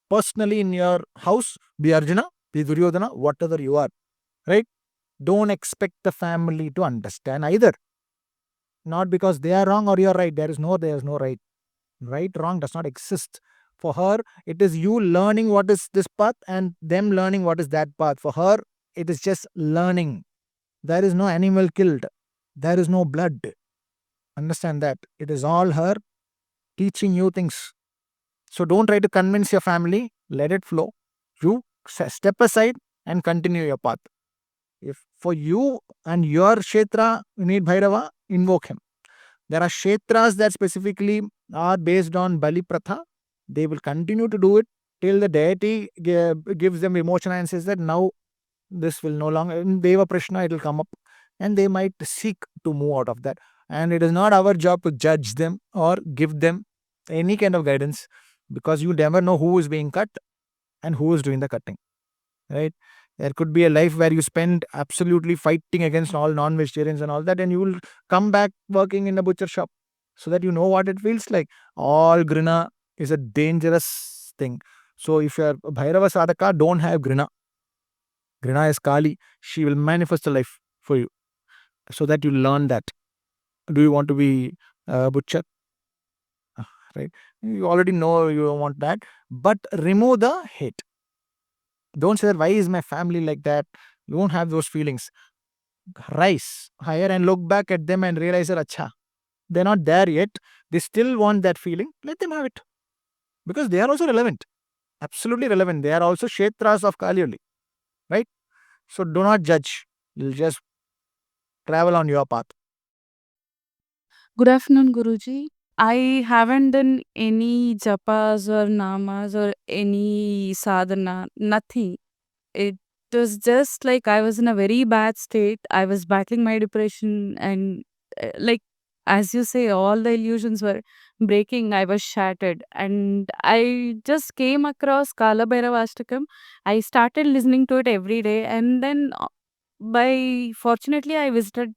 Personally in your house, be Arjuna, be Duryodhana, whatever you are. right? Don't expect the family to understand either. Not because they are wrong or you're right. There is no right. Right, wrong does not exist. For her, it is you learning what is this path and them learning what is that path. For her, it is just learning. There is no animal killed. There is no blood. Understand that. It is all her teaching you things. So don't try to convince your family. Let it flow. You step aside and continue your path. If for you and your kshetra you need Bhairava, invoke him. There are kshetras that specifically are based on Bali Pratha. They will continue to do it till the deity gives them emotion and says that now this will no longer, in Deva Prashna, it will come up and they might seek to move out of that. And it is not our job to judge them or give them any kind of guidance, because you never know who is being cut and who is doing the cutting, right? There could be a life where you spend absolutely fighting against all non-vegetarians and all that, and you will come back working in a butcher shop so that you know what it feels like. All grina is a dangerous thing. So if you are a Bhairava sadhaka, don't have grina. Grina is Kali. She will manifest a life for you so that you learn that. Do you want to be a butcher? Right? You already know you don't want that. But remove the hate. Don't say that, why is my family like that? You won't have those feelings. Rise higher and look back at them and realize that, acha, they're not there yet. They still want that feeling. Let them have it. Because they are also relevant. Absolutely relevant. They are also kshetras of Kali only. Right? So do not judge. You'll just travel on your path. Good afternoon, Guruji. I haven't done any japas or namas or any sadhana, nothing. It was just like I was in a very bad state. I was battling my depression and like as you say, all the illusions were breaking. I was shattered. And I just came across Kala Bhairavashtakam. I started listening to it every day. And then by fortunately I visited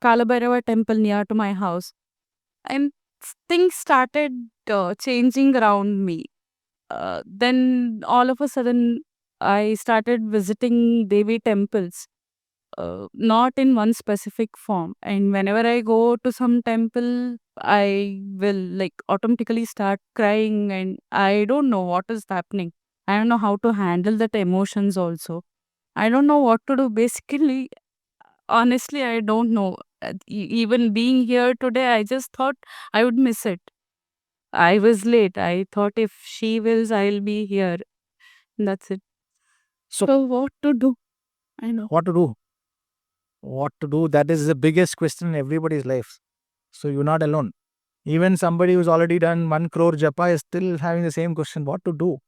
Kala Bhairava temple near to my house. And things started changing around me. Then all of a sudden, I started visiting Devi temples, not in one specific form. And whenever I go to some temple, I will like automatically start crying, and I don't know what is happening. I don't know how to handle that emotions also. I don't know what to do. Basically, honestly, I don't know. Even being here today, I just thought I would miss it. I was late. I thought if she wills, I'll be here. That's it. So So what to do? I know. what to do? What to do? That is the biggest question in everybody's life. So you're not alone. Even somebody who's already done 1 crore japa is still having the same question. What to do?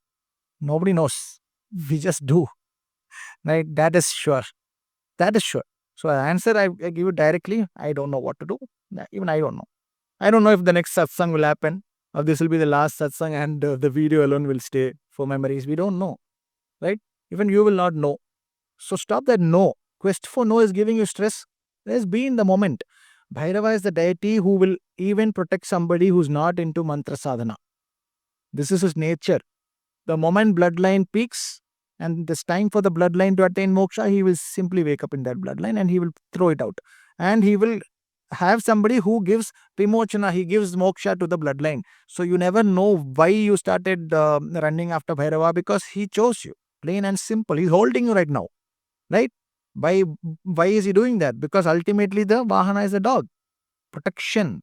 Nobody knows. We just do. Right? That is sure. That is sure. So answer I give you directly. I don't know what to do. Even I don't know. I don't know if the next satsang will happen or this will be the last satsang and the video alone will stay for memories. We don't know. Right? Even you will not know. So stop that no. Quest for no is giving you stress. Let's be in the moment. Bhairava is the deity who will even protect somebody who's not into mantra sadhana. This is his nature. The moment bloodline peaks and it's time for the bloodline to attain moksha, he will simply wake up in that bloodline and he will throw it out. And he will have somebody who gives vimochana, he gives moksha to the bloodline. So you never know why you started running after Bhairava, because he chose you. Plain and simple. He's holding you right now. Right? Why is he doing that? Because ultimately the Vahana is a dog. Protection.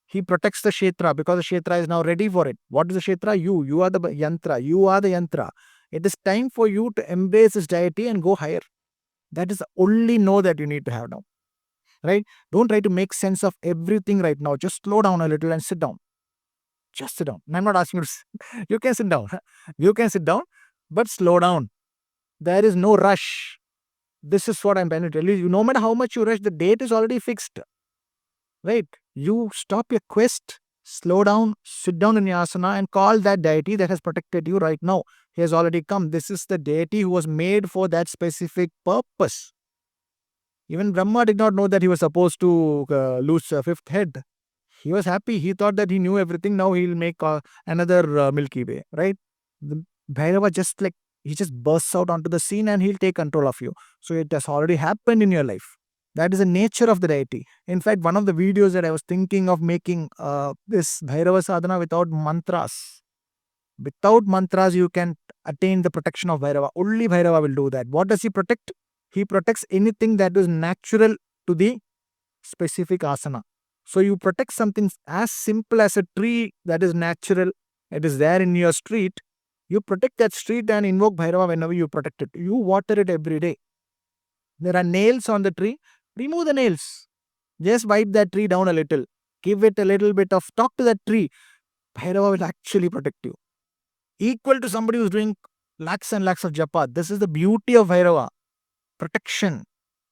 He protects the Kshetra because the Kshetra is now ready for it. What is the Kshetra? You. You are the Yantra. You are the Yantra. It is time for you to embrace this deity and go higher. That is the only know that you need to have now. Right? Don't try to make sense of everything right now. Just slow down a little and sit down. Just sit down. I'm not asking you to you can sit down. You can sit down, but slow down. There is no rush. This is what I'm trying to tell you. No matter how much you rush, the date is already fixed. Right? You stop your quest, slow down, sit down in your asana and call that deity that has protected you right now. He has already come. This is the deity who was made for that specific purpose. Even Brahma did not know that he was supposed to lose a fifth head. He was happy. He thought that he knew everything. Now he'll make another Milky Way. Right? The Bhairava just like He just bursts out onto the scene and he'll take control of you. So it has already happened in your life. That is the nature of the deity. In fact, one of the videos that I was thinking of making, this Bhairava sadhana without mantras. Without mantras, you can attain the protection of Bhairava. Only Bhairava will do that. What does he protect? He protects anything that is natural to the specific asana. So you protect something as simple as a tree that is natural, it is there in your street. You protect that street and invoke Bhairava whenever you protect it. You water it every day. There are nails on the tree, remove the nails. Just wipe that tree down a little. Give it a little bit of talk to that tree. Bhairava will actually protect you. Equal to somebody who's doing lakhs and lakhs of japa. This is the beauty of Bhairava. Protection.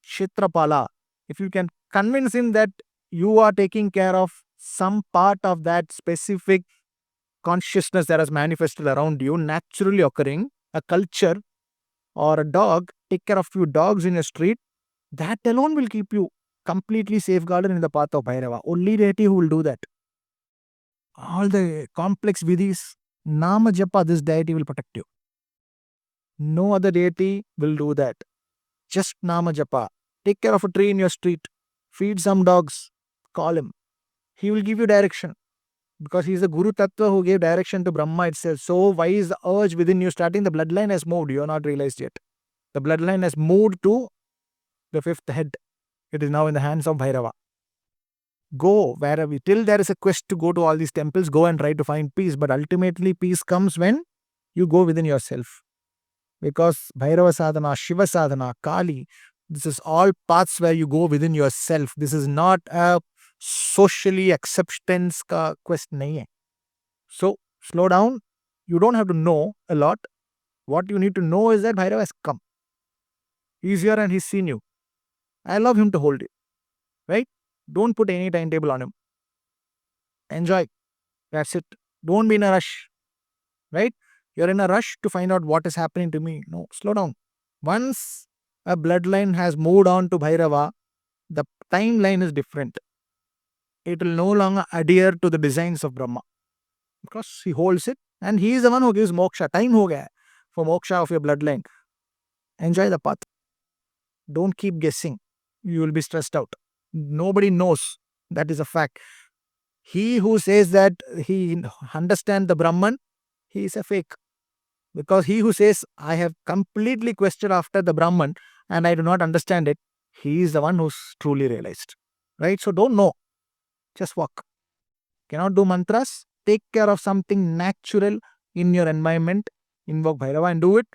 Kshetrapala. If you can convince him that you are taking care of some part of that specific consciousness that has manifested around you, naturally occurring, a culture or a dog, take care of few dogs in a street, that alone will keep you completely safeguarded in the path of Bhairava. Only deity who will do that. All the complex vidhis, Nama Japa, this deity will protect you. No other deity will do that. Just Nama Japa. Take care of a tree in your street. Feed some dogs. Call him. He will give you direction. Because he is the Guru Tattva who gave direction to Brahma itself. So why is the urge within you starting? The bloodline has moved. You are not realized yet. The bloodline has moved to the fifth head. It is now in the hands of Bhairava. Go wherever. Till there is a quest to go to all these temples, go and try to find peace. But ultimately peace comes when you go within yourself. Because Bhairava sadhana, Shiva sadhana, Kali, this is all paths where you go within yourself. This is not a socially acceptance ka quest nahi hai. So slow down. You don't have to know a lot. What you need to know is that Bhairava has come. He's here and he's seen you. I love him to hold it. Right? Don't put any timetable on him. Enjoy. That's it. Don't be in a rush. Right? You're in a rush to find out what is happening to me. No, slow down. Once a bloodline has moved on to Bhairava, the timeline is different. It will no longer adhere to the designs of Brahma. Because he holds it and he is the one who gives moksha. Time ho gaya for moksha of your bloodline. Enjoy the path. Don't keep guessing. You will be stressed out. Nobody knows. That is a fact. He who says that he understands the Brahman, he is a fake. Because he who says, I have completely questioned after the Brahman and I do not understand it, he is the one who's truly realized. Right? So don't know. Just walk. Cannot do mantras. Take care of something natural in your environment. Invoke Bhairava and do it.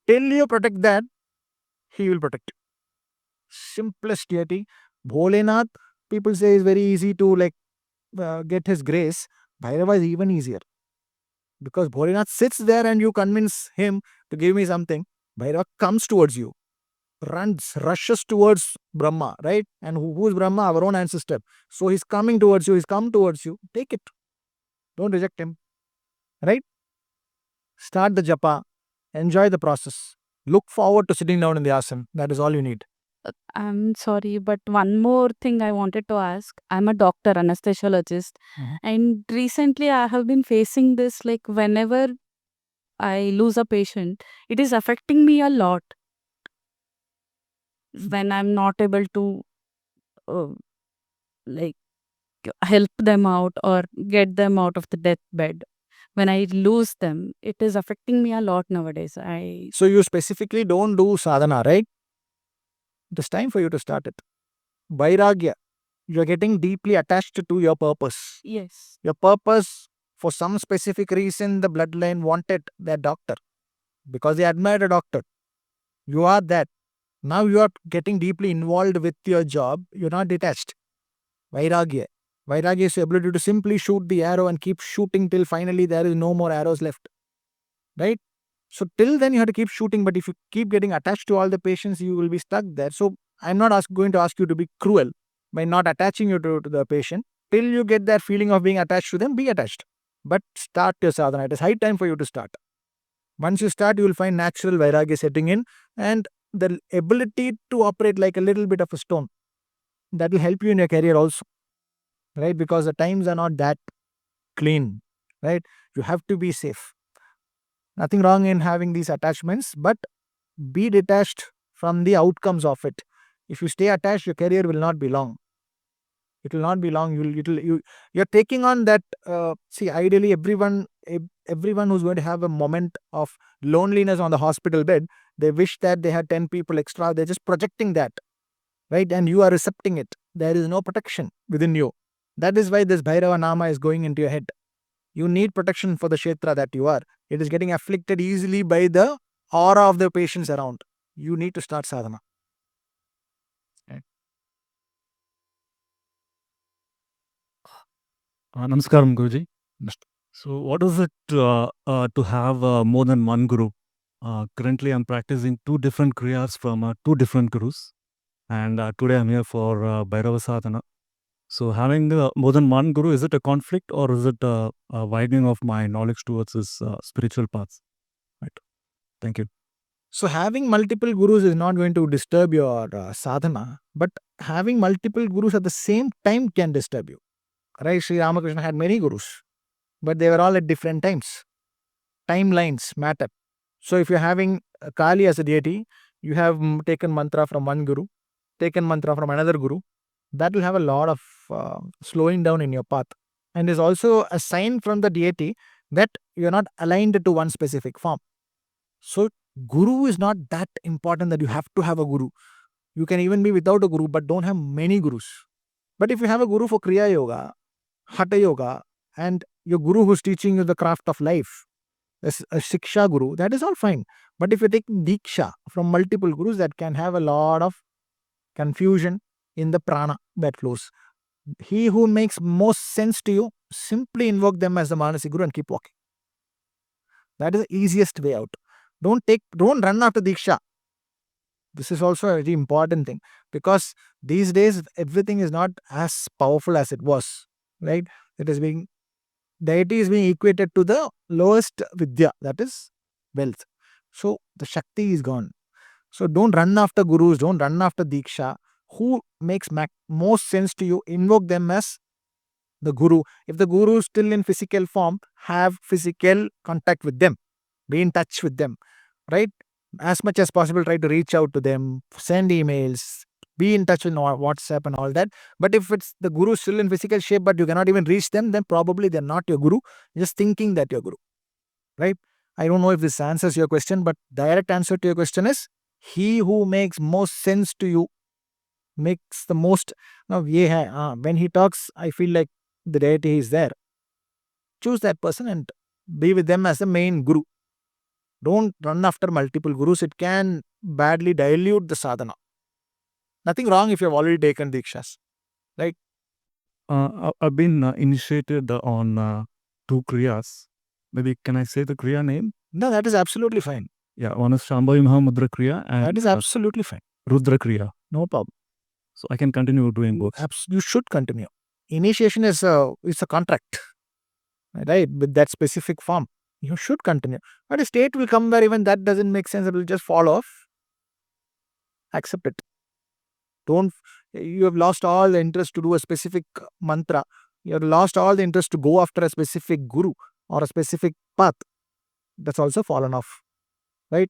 Till you protect that, he will protect you. Simplest deity. Bholenath, people say is very easy to get his grace. Bhairava is even easier. Because Bholenath sits there and you convince him to give me something. Bhairava comes towards you. Rushes towards Brahma, right? And who is Brahma? Our own ancestor. So he's coming towards you. He's come towards you. Take it. Don't reject him. Right? Start the japa. Enjoy the process. Look forward to sitting down in the asana. That is all you need. I'm sorry, but one more thing I wanted to ask. I'm a doctor, anesthesiologist, and recently I have been facing this like whenever I lose a patient, it is affecting me a lot when I'm not able to uh, like help them out or get them out of the deathbed. When I lose them, it is affecting me a lot nowadays. So you specifically don't do sadhana, right? It is time for you to start it. Vairagya. You are getting deeply attached to your purpose. Yes. Your purpose, for some specific reason, the bloodline wanted that doctor because they admired a doctor. You are that. Now you are getting deeply involved with your job. You're not detached. Vairagya. Vairagya is the ability to simply shoot the arrow and keep shooting till finally there is no more arrows left. Right? So till then you have to keep shooting, but if you keep getting attached to all the patients, you will be stuck there. So I'm not going to ask you to be cruel by not attaching you to the patient. Till you get that feeling of being attached to them, be attached. But start your sadhana. It is high time for you to start. Once you start, you will find natural vairagya setting in and the ability to operate like a little bit of a stone. That will help you in your career also. Right? Because the times are not that clean. Right? You have to be safe. Nothing wrong in having these attachments, but be detached from the outcomes of it. If you stay attached, your career will not be long. It will not be long. You're taking on that. See, ideally, everyone who's going to have a moment of loneliness on the hospital bed, they wish that they had 10 people extra. They're just projecting that, right? And you are recepting it. There is no protection within you. That is why this Bhairava Nama is going into your head. You need protection for the Kshetra that you are. It is getting afflicted easily by the aura of the patients around. You need to start sadhana. Namaskaram, Guruji. So, what is it to have more than one guru? Currently, I'm practicing two different kriyas from two different gurus, and today I'm here for Bhairava Sadhana. So, having more than one guru, is it a conflict or is it a widening of my knowledge towards this spiritual path? Right. Thank you. So, having multiple gurus is not going to disturb your sadhana, but having multiple gurus at the same time can disturb you. Right? Sri Ramakrishna had many gurus, but they were all at different times. Timelines matter. So, if you're having Kali as a deity, you have taken mantra from one guru, taken mantra from another guru, that will have a lot of slowing down in your path. And is also a sign from the deity that you're not aligned to one specific form. So, guru is not that important that you have to have a guru. You can even be without a guru, but don't have many gurus. But if you have a guru for Kriya Yoga, Hatha Yoga, and your guru who's teaching you the craft of life, a Shiksha guru, that is all fine. But if you take Diksha from multiple gurus, that can have a lot of confusion in the prana that flows. He who makes most sense to you, simply invoke them as the manasic guru and keep walking. That is the easiest way out. Don't run after Diksha. This is also a very important thing, because these days everything is not as powerful as it was, right? Deity is being equated to the lowest vidya, that is wealth. So the Shakti is gone. So don't run after gurus, don't run after Diksha. Who makes most sense to you, invoke them as the guru. If the guru is still in physical form, have physical contact with them, be in touch with them, right? As much as possible, try to reach out to them, send emails, be in touch with WhatsApp and all that. But if it's the guru still in physical shape, but you cannot even reach them, then probably they're not your guru. You're just thinking that you're guru, right? I don't know if this answers your question, but direct answer to your question is, he who makes most sense to you, makes the most. Now, when he talks, I feel like the deity is there. Choose that person and be with them as the main guru. Don't run after multiple gurus. It can badly dilute the sadhana. Nothing wrong if you've already taken Dikshas, right? I've been initiated on two kriyas. Maybe can I say the kriya name? No, that is absolutely fine. Yeah, one is Shambhavi Mahamudra Kriya and That is absolutely fine. Rudra Kriya. No problem. So I can continue doing both. You should continue. Initiation is a contract, right? With that specific form, you should continue. But a state will come where even that doesn't make sense. It will just fall off. Accept it. You have lost all the interest to do a specific mantra. You have lost all the interest to go after a specific guru or a specific path. That's also fallen off, right?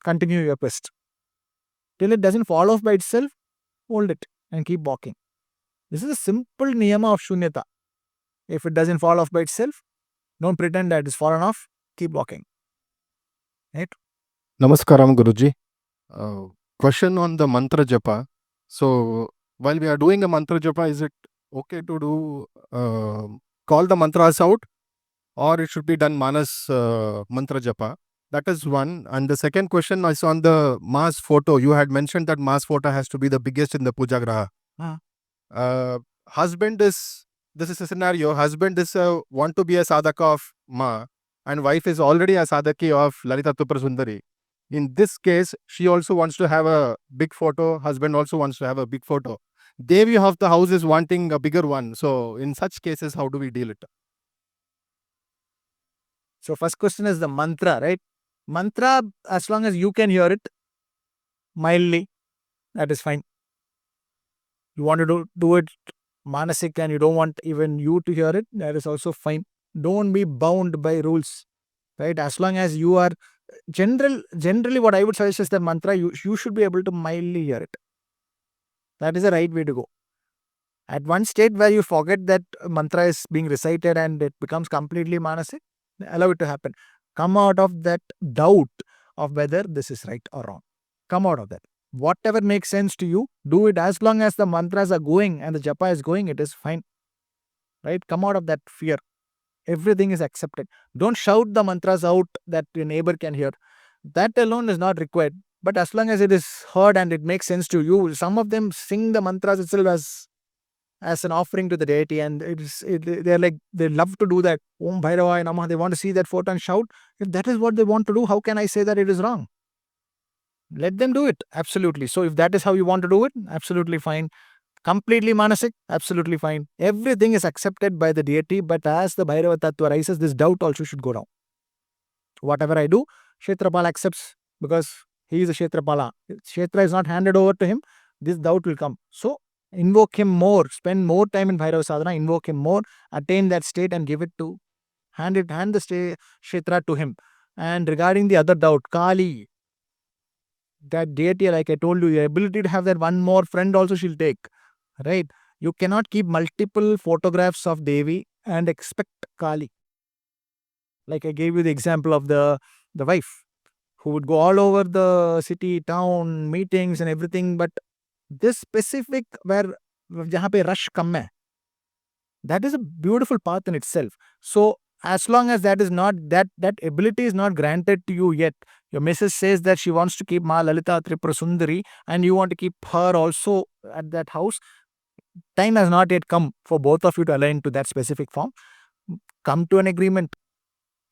Continue your quest. Till it doesn't fall off by itself, hold it and keep walking. This is a simple niyama of shunyata. If it doesn't fall off by itself, don't pretend that it's fallen off, keep walking. Right? Namaskaram, Guruji. Question on the mantra japa. So, while we are doing a mantra japa, is it okay to do call the mantras out, or it should be done manas mantra japa? That is one. And the second question is on the Maa's photo. You had mentioned that Maa's photo has to be the biggest in the puja graha. Husband is, this is a scenario, husband is want to be a sadhaka of Maa, and wife is already a sadhaki of Lalita Tupra Sundari. In this case, she also wants to have a big photo, husband also wants to have a big photo. Devi of the house is wanting a bigger one. So, in such cases, how do we deal it? So, first question is the mantra, right? Mantra, as long as you can hear it mildly, that is fine. You want to do it manasic and you don't want even you to hear it, that is also fine. Don't be bound by rules. right? As long as you are generally what I would suggest is that mantra, you should be able to mildly hear it. That is the right way to go. At one state where you forget that mantra is being recited and it becomes completely manasic, allow it to happen. Come out of that doubt of whether this is right or wrong. Come out of that. Whatever makes sense to you, do it. As long as the mantras are going and the japa is going, it is fine. Right? Come out of that fear. Everything is accepted. Don't shout the mantras out that your neighbor can hear. That alone is not required. But as long as it is heard and it makes sense to you, some of them sing the mantras itself as an offering to the deity, and they're like, they love to do that. Om Bhairava Namah. They want to see that photo and shout. If that is what they want to do, how can I say that it is wrong? Let them do it. Absolutely. So if that is how you want to do it, absolutely fine. Completely manasic, absolutely fine. Everything is accepted by the deity, but as the Bhairava Tattva arises, this doubt also should go down. Whatever I do, Kshetrapala accepts because he is a Kshetrapala. Kshetra is not handed over to him, this doubt will come. So invoke him more, spend more time in Bhairava Sadhana, invoke him more, attain that state and give it to, hand the Kshetra to him. And regarding the other doubt, Kali, that deity, like I told you, your ability to have that one more friend also she'll take. Right? You cannot keep multiple photographs of Devi and expect Kali. Like I gave you the example of the wife who would go all over the city, town, meetings and everything, but this specific where jahan pe rush kam hai, that is a beautiful path in itself. So as long as that is not, that ability is not granted to you yet, your missus says that she wants to keep Ma Lalita Tripura Sundari and you want to keep her also at that house, time has not yet come for both of you to align to that specific form. Come to an agreement.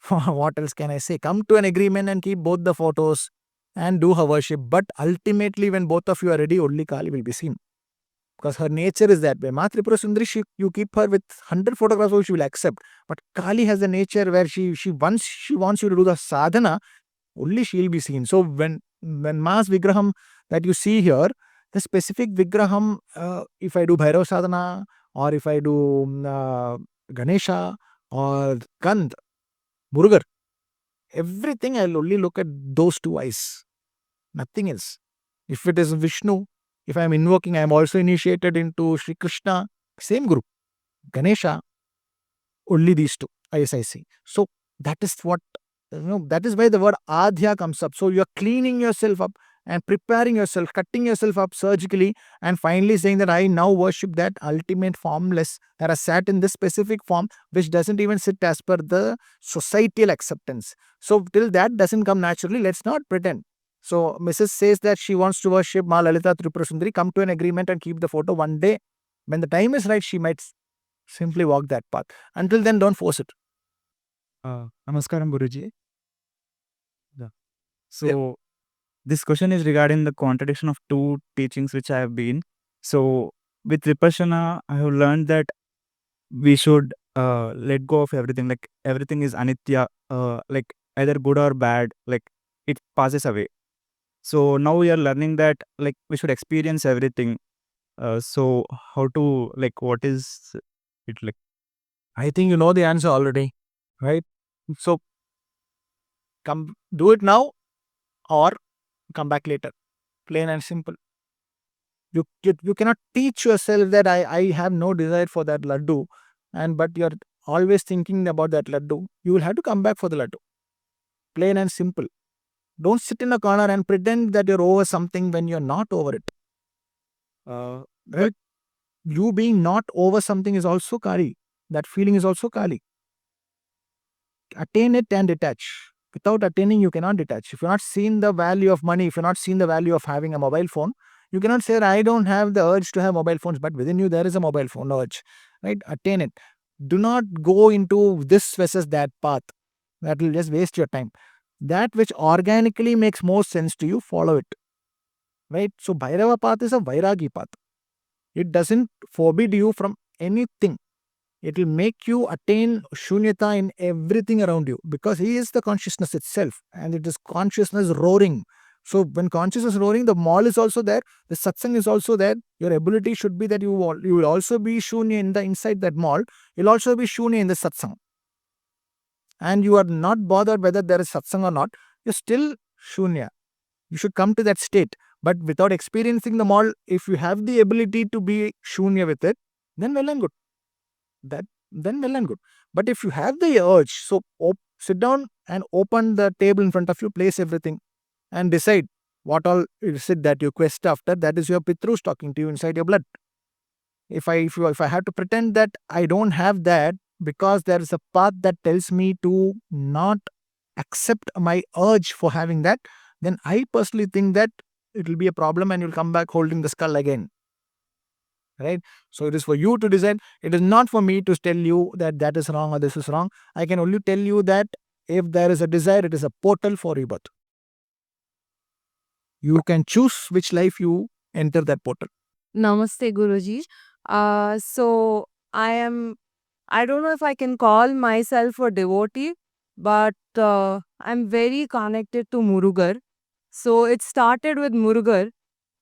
What else can I say? Come to an agreement and keep both the photos and do her worship. But ultimately, when both of you are ready, only Kali will be seen. Because her nature is that way. Ma Tripura Sundari, you keep her with 100 photographs, she will accept. But Kali has the nature where she wants you to do the sadhana, only she will be seen. So when Ma's Vigraham that you see here, the specific Vigraham, if I do Bhairava Sadhana or if I do Ganesha or Kand, Murugan, everything I'll only look at those two eyes, nothing else. If it is Vishnu, if I'm invoking, I'm also initiated into Sri Krishna, same group. Ganesha, only these two eyes I see. So that is what, that is why the word Adhya comes up. So you're cleaning yourself up and preparing yourself, cutting yourself up surgically, and finally saying that I now worship that ultimate formless that has sat in this specific form, which doesn't even sit as per the societal acceptance. So till that doesn't come naturally, let's not pretend. So Mrs. says that she wants to worship Ma Lalita Tripura Sundari, come to an agreement and keep the photo. One day, when the time is right, she might simply walk that path. Until then, don't force it. Namaskaram, Guruji. So, this question is regarding the contradiction of two teachings which I have been. So, with Vipassana, I have learned that we should let go of everything. Like everything is anitya, like either good or bad, like it passes away. So now we are learning that like we should experience everything. So how to, like, what is it like? I think you know the answer already, right? So come do it now or come back later. Plain and simple. You cannot teach yourself that I have no desire for that laddu, but you're always thinking about that laddu. You will have to come back for the laddu. Plain and simple. Don't sit in a corner and pretend that you're over something when you're not over it. Right? You being not over something is also Kali. That feeling is also Kali. Attain it and detach. Without attaining, you cannot detach. If you're not seeing the value of money, if you're not seeing the value of having a mobile phone, you cannot say, I don't have the urge to have mobile phones, but within you there is a mobile phone urge. Right? Attain it. Do not go into this versus that path. That will just waste your time. That which organically makes more sense to you, follow it. Right? So Bhairava path is a Vairagi path. It doesn't forbid you from anything. It will make you attain shunyata in everything around you because he is the consciousness itself and it is consciousness roaring. So when consciousness is roaring, the mall is also there, the satsang is also there. Your ability should be that you will also be shunya in the inside that mall. You'll also be shunya in the satsang. and you are not bothered whether there is satsang or not, you're still shunya. You should come to that state. But without experiencing them all, if you have the ability to be shunya with it, then well and good. Then well and good. But if you have the urge, so sit down and open the table in front of you, place everything, and decide what all is it that you quest after. That is your pitrus talking to you inside your blood. If I have to pretend that I don't have that because there is a path that tells me to not accept my urge for having that, then I personally think that it will be a problem and you'll come back holding the skull again. Right? So it is for you to decide. It is not for me to tell you that that is wrong or this is wrong. I can only tell you that if there is a desire, it is a portal for rebirth. You can choose which life you enter that portal. Namaste, Guruji. So I don't know if I can call myself a devotee, but I'm very connected to Murugan. So it started with Murugan.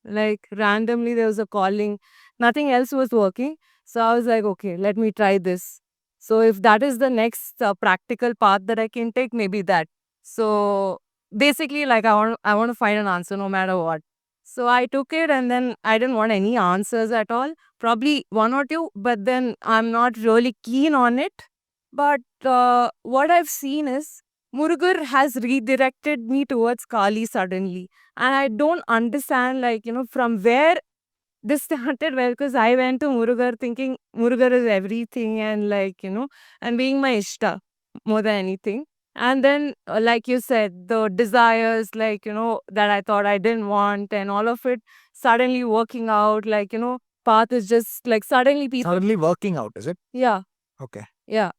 Like randomly there was a calling, nothing else was working. So I was like, okay, let me try this. So if that is the next practical path that I can take, maybe that. So basically, like I want to find an answer no matter what. So I took it and then I didn't want any answers at all. Probably one or two, but then I'm not really keen on it. But what I've seen is Murugan has redirected me towards Kali suddenly. And I don't understand, like, from where this started. Well, because I went to Murugan thinking Murugan is everything and, like, and being my Ishta more than anything. And then, like you said, the desires, like, that I thought I didn't want and all of it suddenly working out, like, path is just like suddenly people. Suddenly working out, is it? Yeah. Okay. Yeah.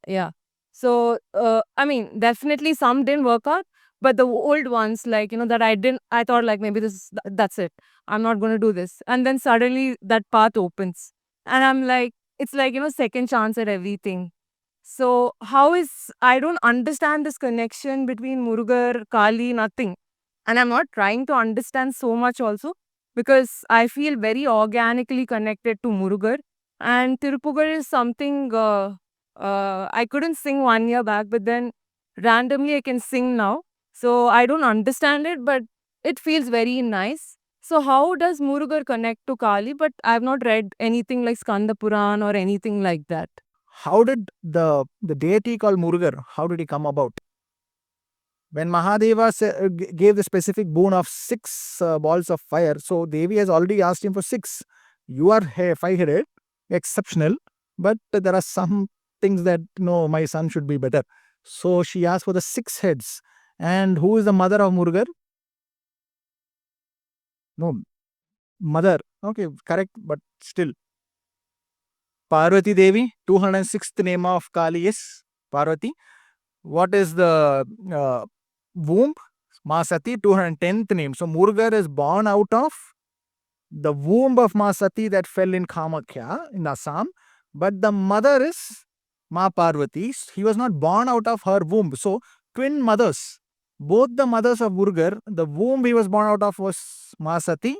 So, I mean, definitely some didn't work out, but the old ones, like, that I thought like maybe that's it. I'm not going to do this. And then suddenly that path opens. And I'm like, it's like, second chance at everything. So, I don't understand this connection between Murugan, Kali, nothing. And I'm not trying to understand so much also because I feel very organically connected to Murugan. And Tirupugar is something I couldn't sing 1 year back, but then randomly I can sing now. So I don't understand it, but it feels very nice. So how does Murugan connect to Kali? But I've not read anything like Skanda Puran or anything like that. How did the deity called Murugan, how did he come about? When Mahadeva gave the specific boon of 6 balls of fire, so Devi has already asked him for 6. You are 5-headed, exceptional, but there are some things that, no, my son should be better. So she asked for the 6 heads. And who is the mother of Murugan? No, mother. Okay, correct, but still. Parvati Devi, 206th name of Kali is Parvati. What is the womb? Maa Sati, 210th name. So Murugan is born out of the womb of Maa Sati that fell in Kamakhya in Assam. But the mother is Maa Parvati. He was not born out of her womb. So twin mothers. Both the mothers of Murugan, the womb he was born out of was Maa Sati.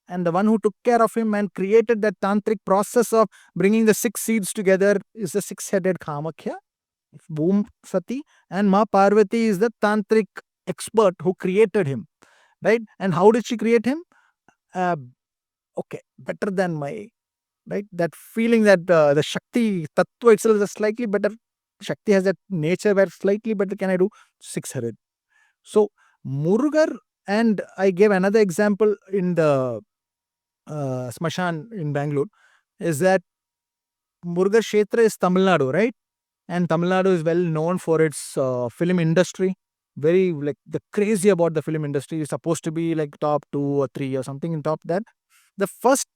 And the one who took care of him and created that tantric process of bringing the 6 seeds together is the 6-headed Kamakhya, womb Sati. And Maa Parvati is the tantric expert who created him. Right? And how did she create him? Okay, better than my, right? That feeling that the Shakti Tattva itself is slightly better. Shakti has that nature where slightly better can I do 6-headed. So Murugan, and I gave another example in the Smashan in Bengaluru, is that Murugan Kshetra is Tamil Nadu, right? And Tamil Nadu is well known for its film industry. Very, like, the crazy about the film industry is supposed to be like top 2 or 3 or something in top that. The first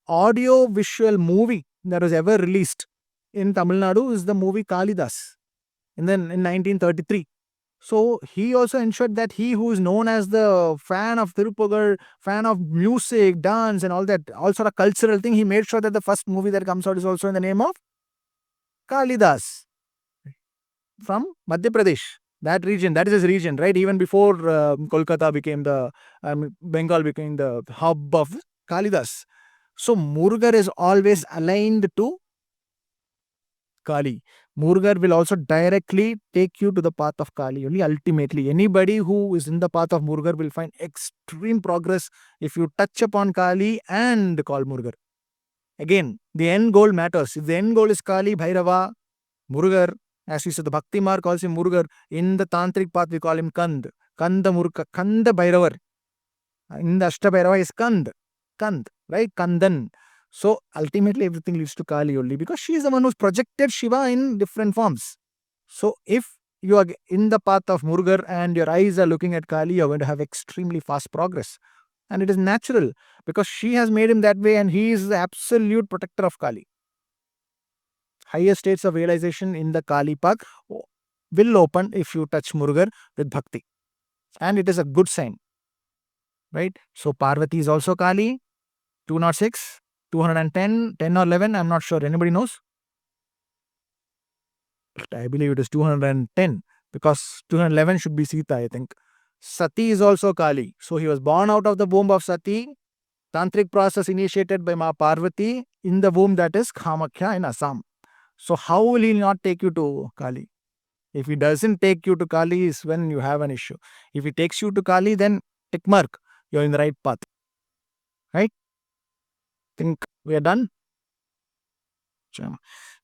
audio visual movie that was ever released in Tamil Nadu is the movie Kalidas. And then in 1933. So he also ensured that he who is known as the fan of Tirupugar, fan of music, dance and all that, all sort of cultural thing, he made sure that the first movie that comes out is also in the name of Kalidas from Madhya Pradesh. That region, that is his region, right? Even before Kolkata became Bengal became the hub of Kalidas. So Murugan is always aligned to Kali. Murugan will also directly take you to the path of Kali. Only ultimately, anybody who is in the path of Murugan will find extreme progress if you touch upon Kali and call Murugan. Again, the end goal matters. If the end goal is Kali, Bhairava, Murugan, as we said, the Bhakti Marg calls him Murugan. In the Tantric path, we call him Kand. Kanda Muruga, Kanda Bhairavar. In the Ashta Bhairava is Kand, right? Kandan. So ultimately everything leads to Kali only because she is the one who's projected Shiva in different forms. So if you are in the path of Murugan and your eyes are looking at Kali, you're going to have extremely fast progress. And it is natural because she has made him that way and he is the absolute protector of Kali. Higher states of realization in the Kali path will open if you touch Murugan with bhakti. And it is a good sign. Right? So Parvati is also Kali, 206, 210, 10 or 11, I'm not sure. Anybody knows? I believe it is 210 because 211 should be Sita, I think. Sati is also Kali. So he was born out of the womb of Sati. Tantric process initiated by Maa Parvati in the womb that is Kamakhya in Assam. So how will he not take you to Kali? If he doesn't take you to Kali is when you have an issue. If he takes you to Kali, then tick mark, you're in the right path. Right? Think we are done?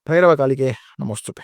Bhairava Kali ke namostute.